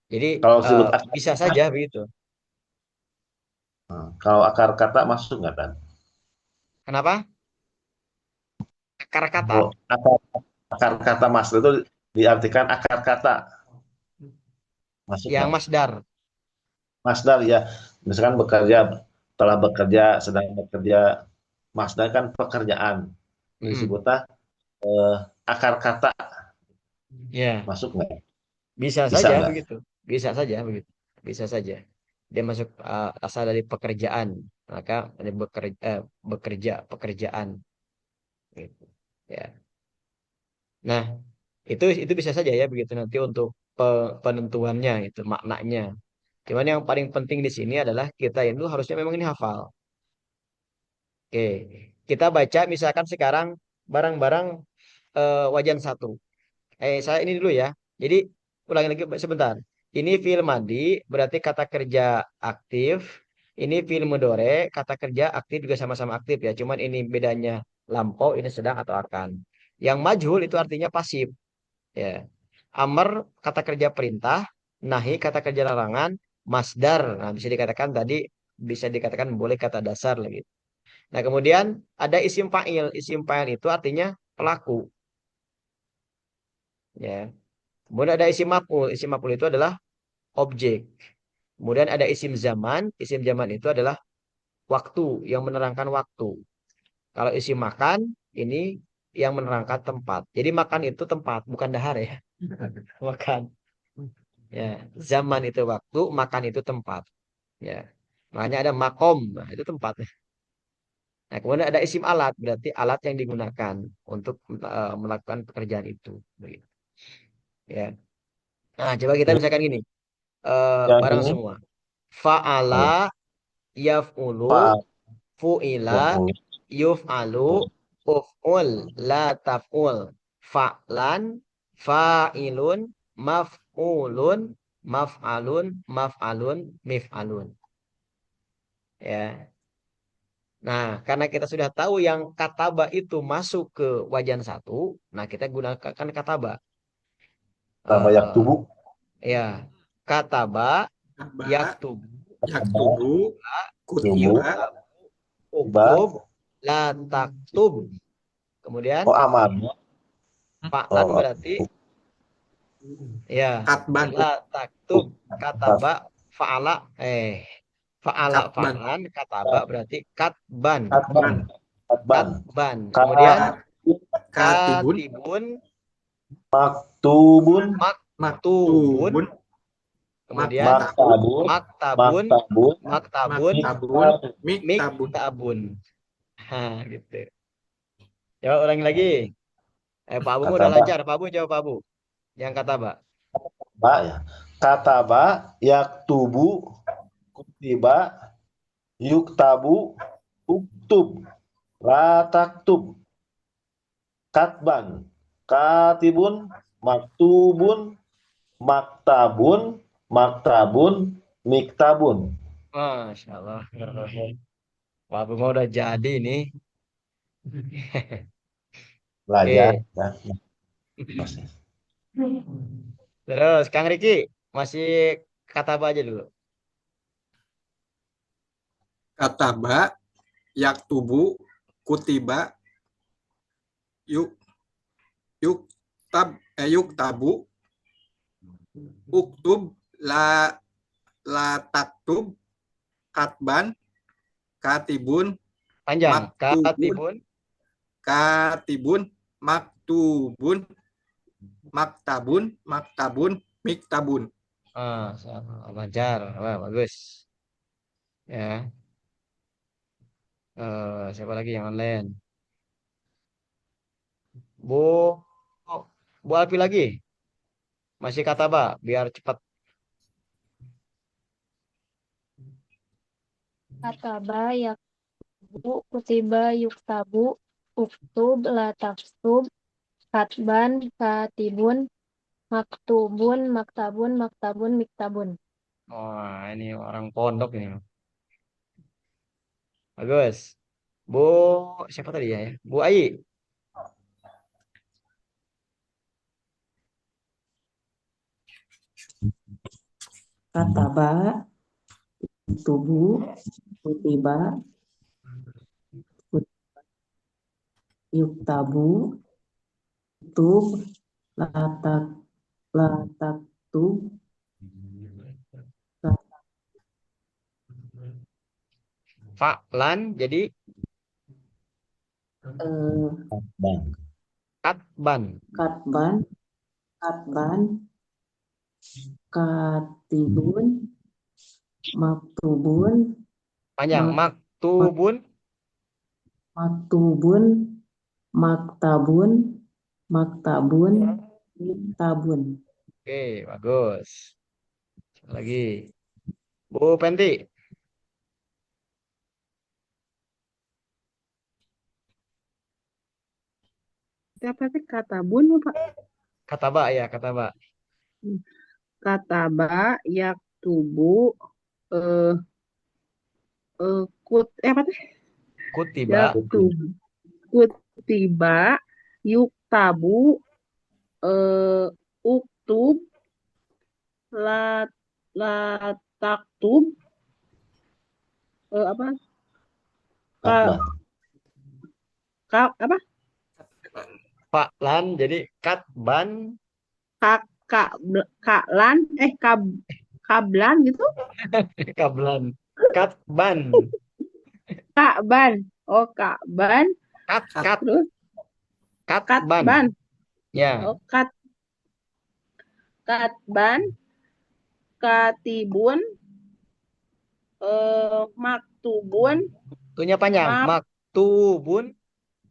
Jadi kalau disebut akar bisa kata, saja begitu. kalau akar kata masuk nggak kan? Kenapa? Akar kata Oh, akar kata masuk itu diartikan akar kata masuk yang nggak? masdar. Masdar ya, misalkan bekerja, telah bekerja, sedang bekerja, masdar kan pekerjaan. Mm-mm. Disebutnya eh, akar kata Ya, masuk nggak? bisa Bisa saja nggak? begitu. Bisa saja begitu. Bisa saja. Dia masuk asal dari pekerjaan. Maka ada bekerja pekerjaan gitu. Ya. Nah, itu bisa saja ya begitu nanti untuk penentuannya itu maknanya. Cuman yang paling penting di sini adalah kita itu harusnya memang ini hafal. Oke. Kita baca misalkan sekarang barang-barang wajan satu. Saya ini dulu ya. Jadi ulangi lagi sebentar. Ini fi'il madi berarti kata kerja aktif. Ini fi'il mudhari kata kerja aktif juga sama-sama aktif ya. Cuman ini bedanya lampau ini sedang atau akan. Yang majhul itu artinya pasif ya. Amr kata kerja perintah, nahi kata kerja larangan, masdar. Nah, bisa dikatakan boleh kata dasar lagi. Nah, kemudian ada isim fa'il. Isim fa'il itu artinya pelaku ya. Kemudian ada isim maf'ul. Isim maf'ul itu adalah objek. Kemudian ada isim zaman. Isim zaman itu adalah waktu yang menerangkan waktu. Kalau isim makan ini yang menerangkan tempat. Jadi makan itu tempat, bukan dahar ya. Makan. Ya, zaman itu waktu, makan itu tempat. Ya. Makanya ada makom, nah, itu tempat. Nah, kemudian ada isim alat, berarti alat yang digunakan untuk melakukan pekerjaan itu. Begitu. Ya. Nah, coba kita misalkan gini. Yang Barang ini semua. Fa'ala yaf'ulu Pak fu'ila yang yuf'alu uf'ul la taf'ul fa'lan fa'ilun maf'ulun maf'alun maf'alun mif'alun ya. Nah, karena kita sudah tahu yang kataba itu masuk ke wajan satu, nah kita gunakan kataba. sama yang Eh, tubuh. Ya, kataba, Kaba, yaktub, yaktubu, Tubuh, kutiba, tiba, uktub, la taktub. Kemudian oh amal. fa'lan Oh, berarti ya, katban, la taktub, kataba, fa'ala, fa'ala katban, fa'lan, kataba berarti katban, katban, katban, katban. Kemudian kat, katibun, katibun, maktubun, maktubun. maktubun, Kemudian maktabun, maktabun, maktabun, maktabun, maktabun, maktabun, miktabun. miktabun. miktabun. Ha, gitu. Coba ulangi lagi. Pak Abu udah Kataba, lancar. Pak Abu jawab Pak Abu. Yang kata Pak. ba ya. Kataba, yaktubu, kutiba, yuktabu, uktub, la taktub, katban, katibun, maktubun, maktabun, maktabun, miktabun. Masya Allah. Pak Abu mau udah jadi nih. Belajar Oke. ya. Masih. Terus Kang Riki masih kata apa aja dulu. Kataba, yaktubu, kutiba, yuk, yuktabu, uktub, la taktub, katban, katibun, Panjang. maktubun, Katibun. katibun, maktubun, maktabun, miktabun. Lancar. Wah, bagus. Ya. Siapa lagi yang online? Bu, Bu Alfi lagi. Masih kata apa? Biar cepat. Kataba, yaktubu, kutiba, yuktabu, uktub, la taktub, katban, katibun, maktubun, maktabun, maktabun, miktabun. Wah, ini orang pondok ini. Bagus. Bu, siapa tadi ya? Bu Ai. Kataba, tubuh, kutiba, yuktabu, tub, latak, lataktub, Faklan jadi eh, Bang. katban. katban, katban, katibun, maktubun, Panjang. mak, mak- Maktubun. maktubun, maktabun, maktabun, miktabun. Oke, bagus. Lagi. Bu Penti. Apa sih katabun ya, Pak? Kataba ya, kataba. Kataba, yaktubu, eh, apa sih? Kutiba. Yaktubu, kutiba, yuktabu, eh, uktub, la, la taktub, apa? Ka, Katban. apa? Faklan jadi katban. Kak, kaklan, kablan gitu? Kablan. Katban. Kakban. Oh, kakban. Kat. Terus Katban. katban. Ya. Oh, katban, katibun, maktubun, Tuhnya panjang. mak, Maktubun.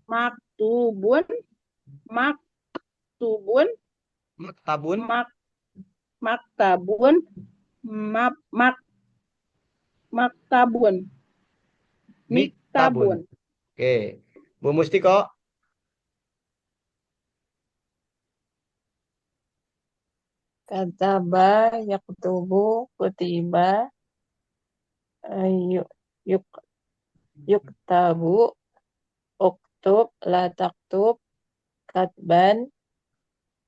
maktubun, maktubun, Maktabun. mak, maktabun, mak, maktabun, Miktabun. miktabun. Oke. Bu Mustiko. Kataba, yaktubu, kutiba, yuk, yuk, yuktabu, uktub, la taktub, katban,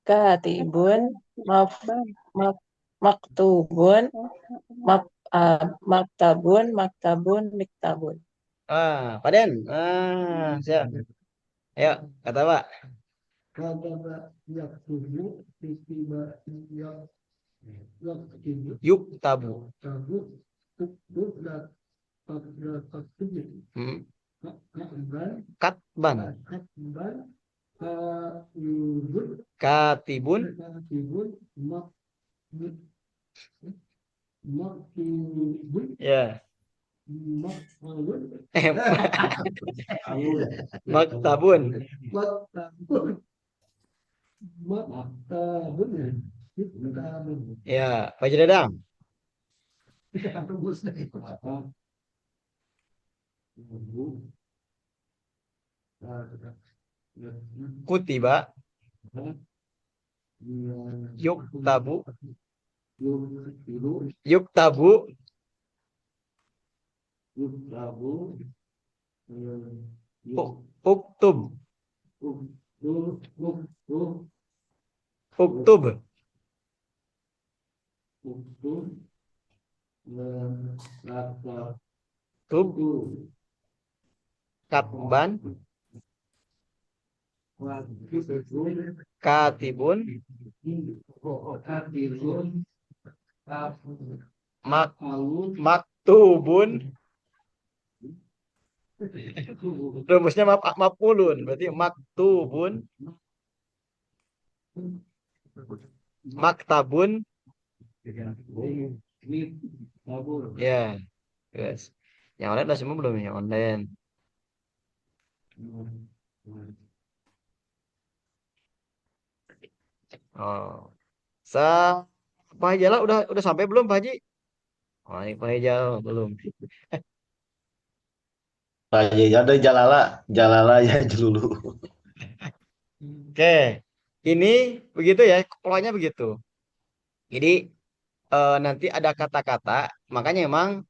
katibun, maf, Bang. maf, maktubun, maktabun, maktabun, miktabun. Paden. Siap. Ayo, kata Pak. Kadaba yaktubu kutiba yaktubu Yuk tabu. tabu uktub la taktubu Hmm. katban Katban. katban katibun Katibun. katibun maktubun Ya. maktabun Maktabun. maktabun maktabun maktabun Ya, Pak Dadang. Kutiba. Yuk tabu. Yuk tabu. Uktub. Uktub. Tub. Katban. Katibun. Maktubun. Rumusnya maf'ulun, berarti maktubun. Maktabun. Ya, yes. Yang online udah semua belum yang online? Oh. Pak Haji Jalal udah sampai belum Pak Haji? Oh, ini Pak Haji Jalal belum. Ada Jalala ya dulu. Oke. Ini begitu ya, polanya begitu. Jadi nanti ada kata-kata, makanya emang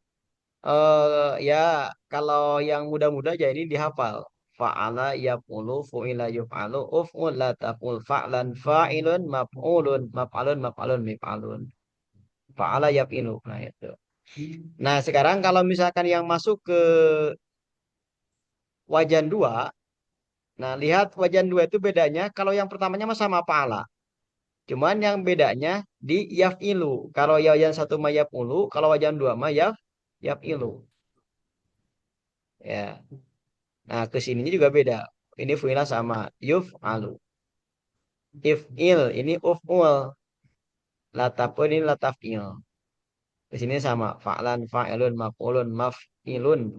ya kalau yang muda-muda aja ini dihafal. Fa'ala yaf'ulu fu'ila yuf'alu uf'ul la taf'ul fa'lan fa'ilun maf'ulun maf'alun maf'alun mif'alun. Fa'ala yaf'ilu. Nah itu. Nah, sekarang kalau misalkan yang masuk ke wajan 2, nah lihat wajan 2 itu bedanya kalau yang pertamanya mah sama fa'ala. Cuman yang bedanya di yaf'ilu. Kalau wajan 1 mah yaf'ulu, kalau wajan 2 mah yaf'ilu. Ya. Nah, ke sininya juga beda. Ini fu'ila sama yuf'alu. If'il ini uf'ul. Latafun ini lataf'il. Di sini sama fa'lan fa'ilun maf'ulun maf'ilun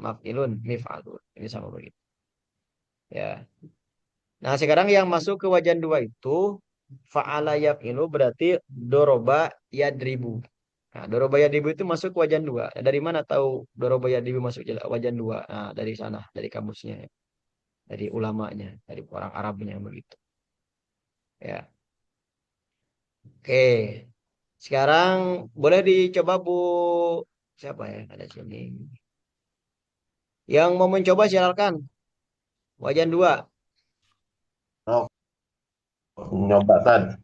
mif'alun. Ini sama begitu. Ya. Nah, sekarang yang masuk ke wajan 2 itu fa'ala yaf'ilu berarti doroba yadribu. Nah, doroba yadribu itu masuk ke wajan 2. Dari mana tahu doroba yadribu masuk wajan 2? Nah, dari sana, dari kamusnya, dari ulamanya, dari orang Arabnya begitu. Ya. Oke. Sekarang boleh dicoba Bu siapa ya? Ada sini. Yang mau mencoba silakan. Wajan 2. Oh, nyoba kan.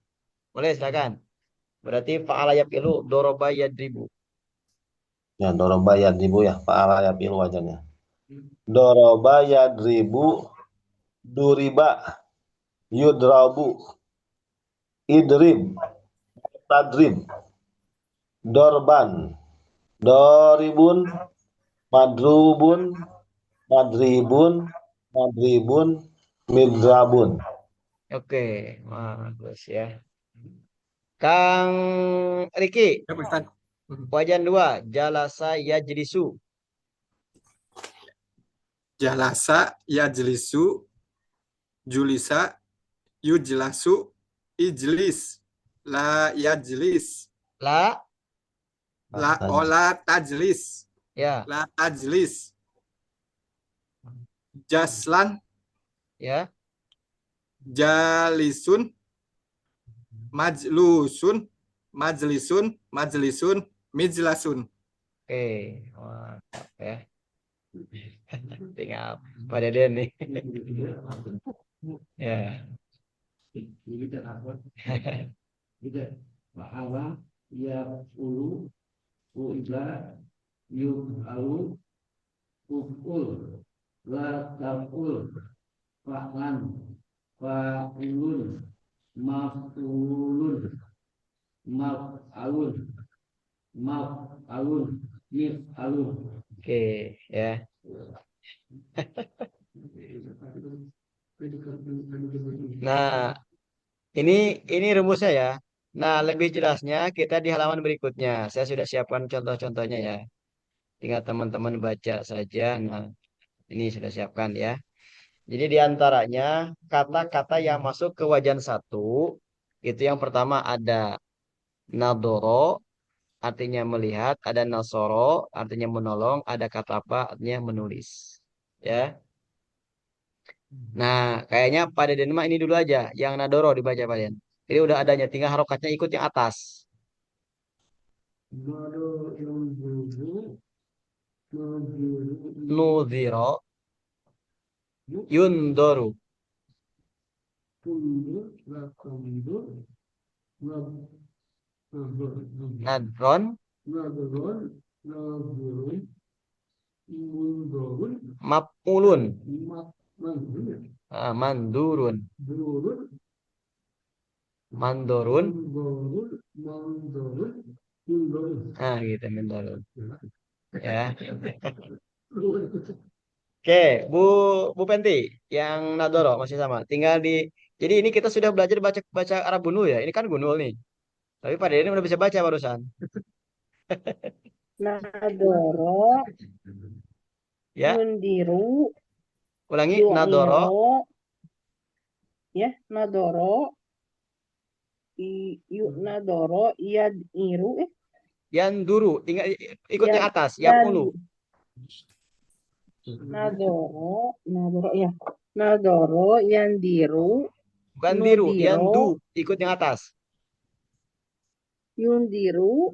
Boleh silakan. Berarti fa'ala yaf'ilu doroba yadribu. Ya, doroba yadribu ya. Fa'ala yafilu wajannya. Doroba yadribu duriba yudrabu idrib tadrib dorban doribun madrubun madribun madribun midrabun. Oke, bagus ya. Kang Riki, Ya, Pak Ustaz. wajan 2, jalasa yajlisu. Jalasa yajlisu, julisa yujlasu, ijlis, la yajlis, La, la tajlis, ya, la tajlis, jaslan, ya. jalisun, majlusun, majlisun, majlisun, mijlasun. Oke, mantap ya. Tinggal Pak Deden nih. Ya. Fa'ala yaqulu, uila, yuf'alu, uf'ul, la taf'ul, fa'lan, fa'ilun, maf'ulun, maf'alun, maf'alun, mif'alun. Oke, ya. Nah, ini rumusnya ya. Nah, lebih jelasnya kita di halaman berikutnya. Saya sudah siapkan contoh-contohnya ya. Tinggal teman-teman baca saja. Nah, ini sudah siapkan ya. Jadi di antaranya kata-kata yang masuk ke wajan satu itu yang pertama ada nadoro artinya melihat, ada nasoro artinya menolong, ada kata apa artinya menulis. Ya. Nah, kayaknya Pak Deden mah ini dulu aja yang nadoro dibaca Pak Deden. Ini udah adanya, tinggal harokatnya ikut yang atas. Nado yang dulu, nadiru, Nudhiro, yundoru, tundur, lakamdur, nadron, nadron, nadurun, mundurun, mapulun, mandurun, mandurun, durun, mandorun. mandurun, mundurun. Nah, gitu mandorun. Ya. Oke, Bu Bu Penti, yang nadoro masih sama. Tinggal di. Jadi ini kita sudah belajar baca baca Arab Gunul ya. Ini kan Gunul nih. Tapi Pak Deden udah bisa baca barusan. Nadoro, Ya, yundiru, ulangi nadoro. yu'iro, ya, nadoro, nadoro, yadiru, Yang duru, tinggal ikut yang atas, yang yan, ulu. nadoro, ya, nadoro, yandiru, Bukan diru, yang nudiro, du, ikut yang atas. yundiru,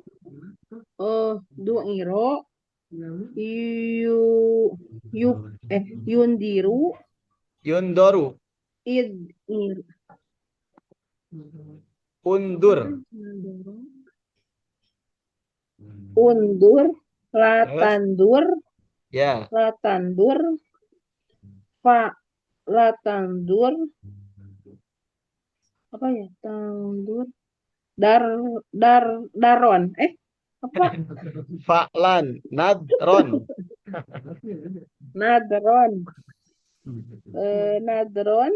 du'iro, yundiru, Yundoru, idir, undur. undur, Terus, latandur, ya, latandur, latandur, apa ya, tandur, daron, apa, fa'lan, nadron, nadron, nadron,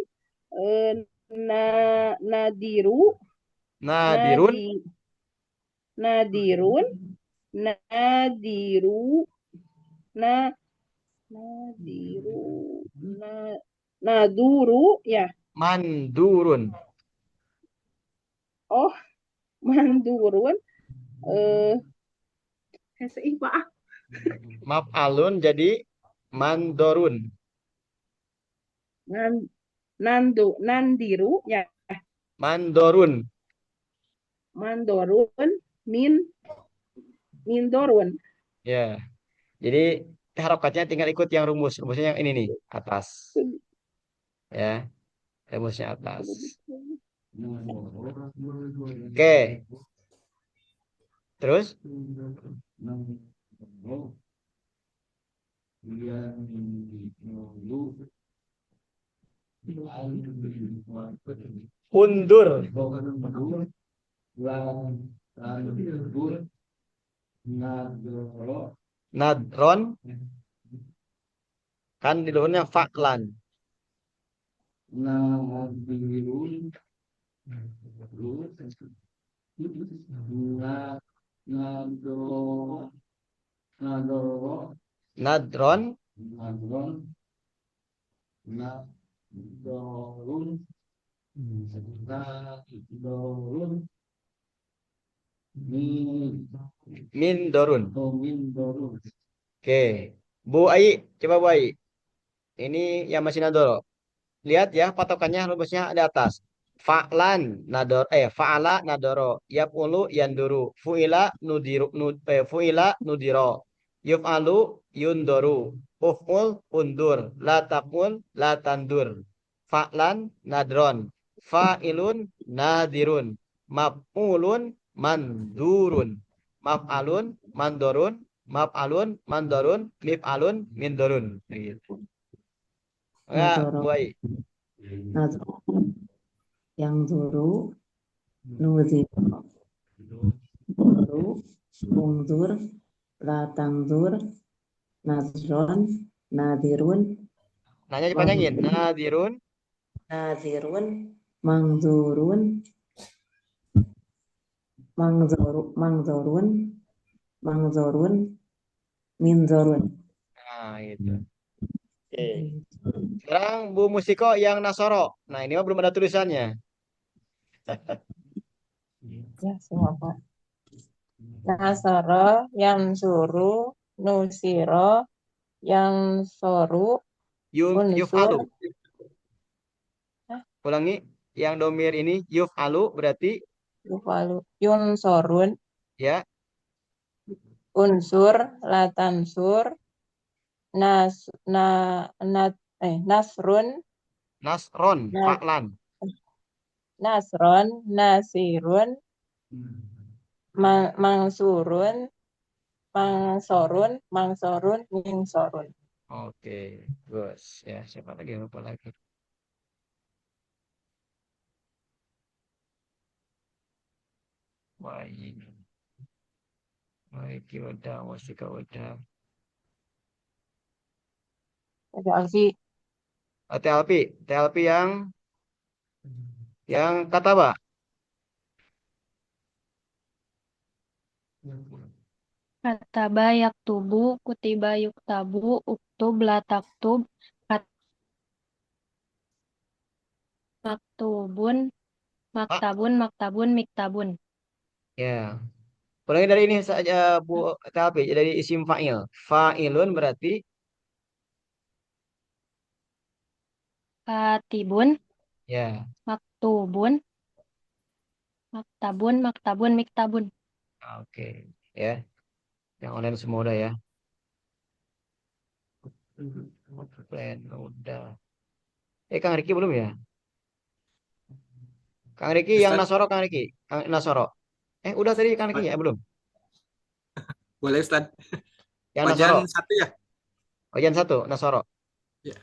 nadiru, nadirun, nadirun, nadiru, nadiru, naduru, ya, mandurun. oh, mandurun, Pak, Maf'alun jadi mandorun. nandiru, ya, Mandorun. mandorun, mindorun, Ya. Jadi harokatnya tinggal ikut yang rumus. Rumusnya yang ini nih, atas. Ya, rumusnya atas. Oke. Terus undur, nadron, kan di luarnya faklan. Nadron, mindorun. Oke, Bu Ai, coba Bu Ai. Ini yang masih nadoro. Lihat ya patokannya rumusnya di atas. Fa'lan nador fa'ala nadoro, yaf'ulu yanduru, fu'ila nudiru fu'ila nudiro, yuf'alu yundoru, uf'ul undur, la taqul la tandur, fa'lan nadron, fa'ilun nadirun, maf'ulun mandurun. Maf'alun, mandorun, maf'alun, mandorun, mif'alun, mindorun. Gitu. Enggak, Nazoro, buai. nazoro, yang zuru, nuziro, zuru, ungzur, latangzur, nazron, nadirun, Nanya dipanjangin. Nadirun, nazirun, mangzurun, mangzorun, mangzorun, minzorun. nah gitu. Oke. Sekarang Bu Musiko yang Nasoro. Nah, ini mah belum ada tulisannya. Ya, semua Pak. Nasoro, yang suruh, nusiro, yang soru, unsur, Yuf'alu. Ulangi. Yang domir ini yuf'alu berarti yufalu, yun sorun, ya. unsur, latansur, nas, na, nasrun, Nasron, nas, fa'lan. nasron, nasirun, mangsurun, mangsorun, mingsorun. Oke, Gus. Ya, siapa lagi yang lupa lagi? Wah, ini. Baik, udah, Musika udah. Ada Alfi, TLP, TLP yang Kataba. Kataba yaktubu, kutiba yuktabu, uktub la taktub, maktubun, Ah, maktabun, maktabun, miktabun. ya. Ulangi dari ini saja Bu TLP, dari isim fa'il. Fa'ilun berarti Katibun, ya. maktubun, maktabun, maktabun, miktabun. Oke, ya. Yang online semua udah ya. Plan udah. Kang Riki belum ya? Kang Riki yang Ustaz, Nasoro, Kang Riki. Kang Nasoro. Udah tadi Kang Riki ya, belum? boleh Ustaz. Yang Wajan Nasoro. satu ya. Wajan satu, Nasoro. Ya.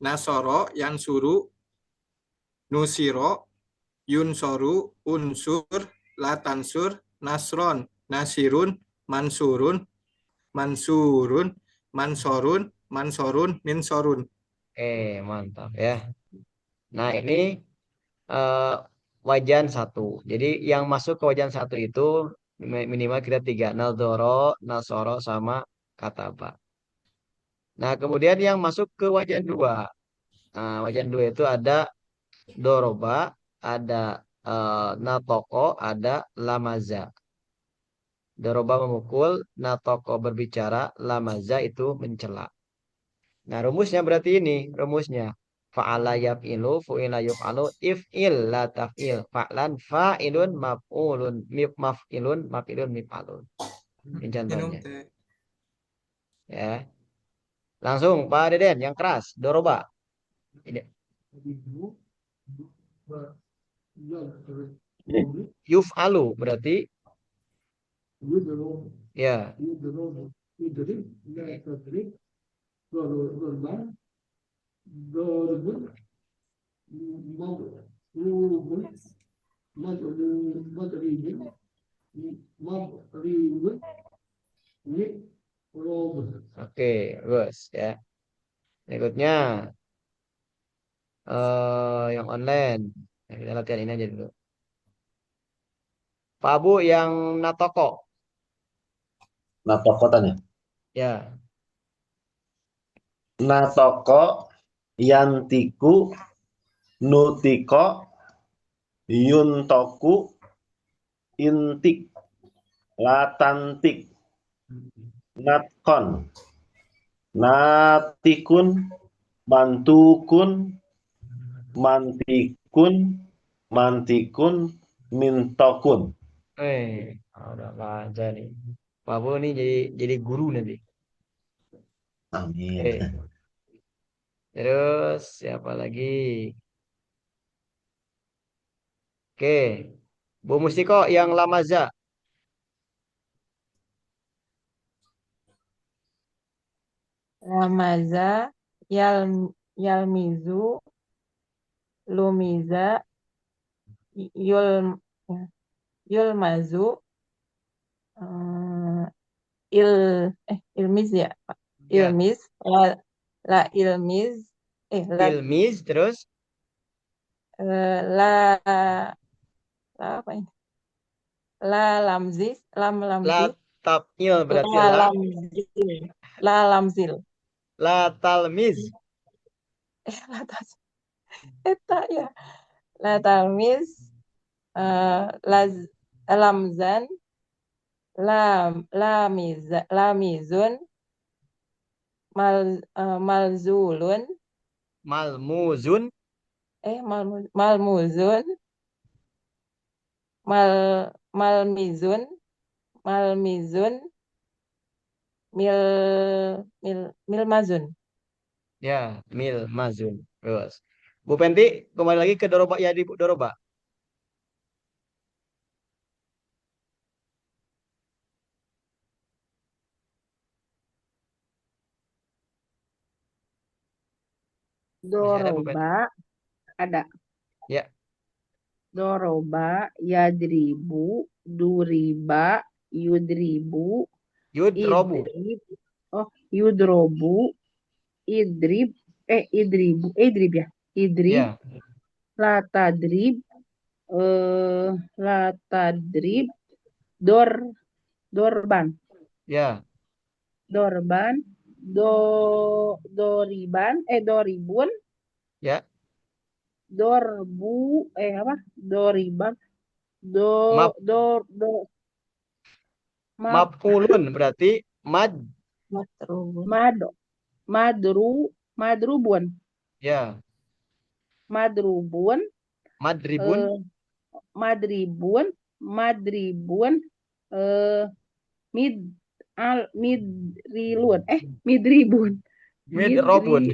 Nasoro, yang suruh, nusiro, yunsoru, unsur, latansur, nasron, nasirun, mansurun, mansurun, mansorun, mansorun, minsorun. Mantap ya. Nah, ini eh, wajan satu. Jadi yang masuk ke wajan satu itu minimal kita tiga. Naldoro, Nasoro, sama Kataba. Nah, kemudian yang masuk ke wajan dua. Nah, wajan dua itu ada Doroba, ada Natoko, ada Lamaza. Doroba memukul, Natoko berbicara, Lamaza itu mencela. Nah, rumusnya berarti ini, rumusnya. Fa'ala yaf'ilu, fu'ila yuf'alu, if'il la taf'il. Fa'lan fa'ilun maf'ulun, maf'ilun, maf'ilun mif'alun. Ini Minum contohnya. teh. Ya. Langsung Pak Deden yang keras, Doroba. Ini. Ibu, yang Ini. Yuf'alu berarti يدرون ya. يدرون يدرك لا تدرك ضربان ضارب مضروب مضرب مضرب مضروب. Oke, bagus ya. Berikutnya yang online. Nah, kita latihan ini aja dulu. Pak Abu yang Natoko. Nah, tokotannya. Ya. Natoko, yantiku, nutiko, yuntoku, intik, latantik, natkon, natikun, mantukun, mantikun, mantikun, mintokun. Udah lancar nih. Pak Abu nih jadi guru nanti. Amin. Oke. Terus siapa lagi? Oke. Bu Mustiko yang lamaza. Lamaza, yal, yalmizu, lumiza, yul, yulmazu, eh, il, ilmiz ya, Pak. Ya. Ilmiz, la ilmiz, Ilmiz terus la, la apa ini? La lamzis, lam la lamzi, tabnil berarti la la lamzil, la lamzil. la talmiz. La tas, eta ya. La talmiz, laz, lamzan, lamizun, malzulun, Malmuzun. malmuzun, malmizun, malmizun, milmazun. Ya, milmazun. Terus. Bu Penti, kembali lagi ke doroba ya di doroba. Masih ada Bu Penti? Doroba ada. Ya. Doroba, yadribu, duriba, yudribu, Yudrobu. idrib. Oh, yudrobu, idrib. Idrib ya. Idrib, Ya. latadrib, latadrib, dorban. Ya. Dorban, doriban, doribun, Ya. dorbu, apa? Doriban, do, Map do, map, mapulun berarti mad. Matrubun. mado, madrubun, Ya. madrubun, Madribun. madribun, madribun, eh, mid, midrilun, midribun, Midrobun.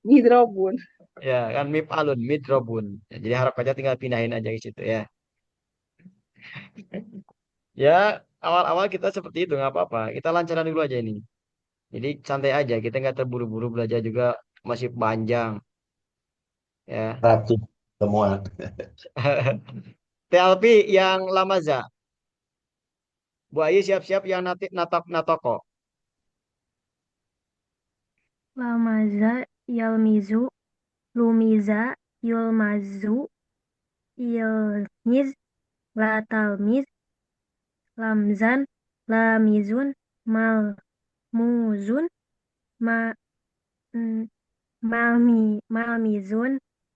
midrobun. Ya, kan mipalun, midrobun. Ya, jadi harap aja tinggal pindahin aja ke situ ya. Ya, awal-awal kita seperti itu nggak apa-apa. Kita lancaran dulu aja ini. Jadi santai aja, kita nggak terburu-buru, belajar juga masih panjang ya. Ratu semua. TLP yang lamaza. Bu Ayi siap-siap yang natoko. Lamaza, yalmizu, lumiza, yulmazu, ilmiz, latalmiz, lamzan, lamizun, malmuzun, ma, mm,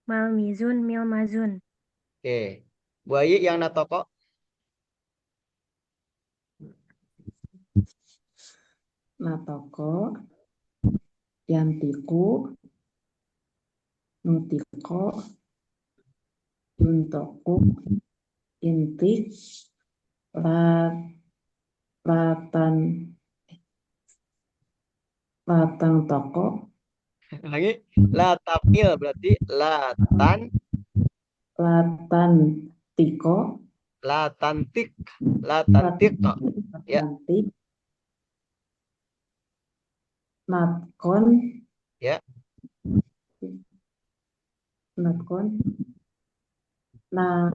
malmizun, milmazun. Oke. Bu Ayi yang natoko. Natoko, yantiku, nutiko, yuntoku, intik, latan, latang toko, Lagi latapil berarti latan tiko, latantik latantik kok. Ya. latantik, natkon, Ya. natkon, na,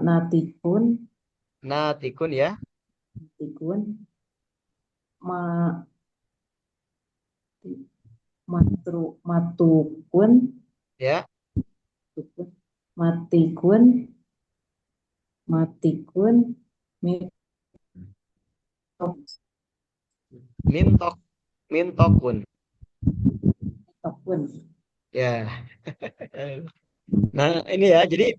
natikun, Natikun ya. natikun, ma, matukun, Ya. matikun, matikun, Mintok mintokun. mitokun. Ya. Nah, ini ya. Jadi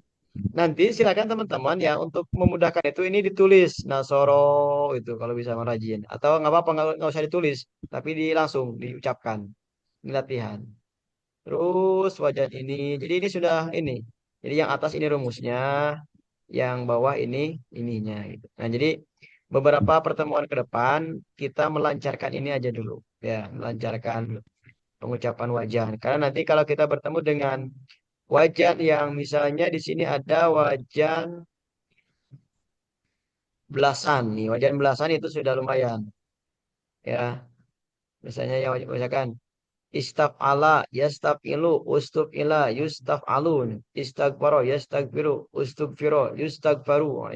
nanti silakan teman-teman ya untuk memudahkan itu ini ditulis Nasoro itu kalau bisa merajin atau nggak apa-apa nggak usah ditulis tapi langsung diucapkan ini latihan. Terus wajan ini. Jadi ini sudah ini. Jadi yang atas ini rumusnya, yang bawah ini ininya gitu. Nah, jadi beberapa pertemuan ke depan kita melancarkan ini aja dulu ya, melancarkan pengucapan wajan. Karena nanti kalau kita bertemu dengan Wajan yang misalnya di sini ada wajan belasan nih. Wajan belasan itu sudah lumayan. Ya, misalnya yang misalkan istaf'ala, yastaf'ilu, ustuf'ila, yustaf'alun, istaghfaro, yastaghfiru, ustugfiro, yustagfaru. Nah,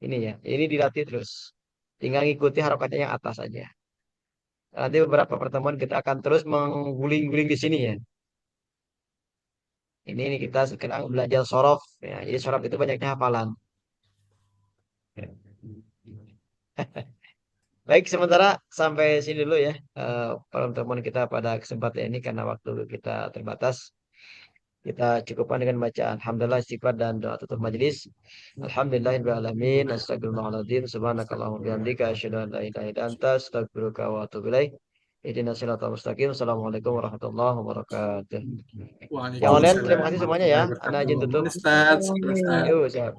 ini ya. Ini dilatih terus. Tinggal ngikuti harokatnya yang atas saja. Nanti beberapa pertemuan kita akan terus mengguling-guling di sini ya. Ini kita sekarang belajar sorof. Ya, jadi sorof itu banyaknya hafalan. Ya. Baik, sementara sampai sini dulu ya pertemuan kita pada kesempatan ini karena waktu kita terbatas. Kita cukupkan dengan bacaan Alhamdulillah istighfar dan doa tutup majelis. Alhamdulillahirabbil alamin. Astagfirullahaladzim. Subhanakallahumma bihamdika asyhadu an la ilaha illa anta astaghfiruka wa atubu ilaik. Ihdinas siratal mustaqim. Assalamualaikum warahmatullahi wabarakatuh. Yang online terima kasih semuanya ya. Ana izin tutup. Ustaz. Ustaz. Yuk, siap.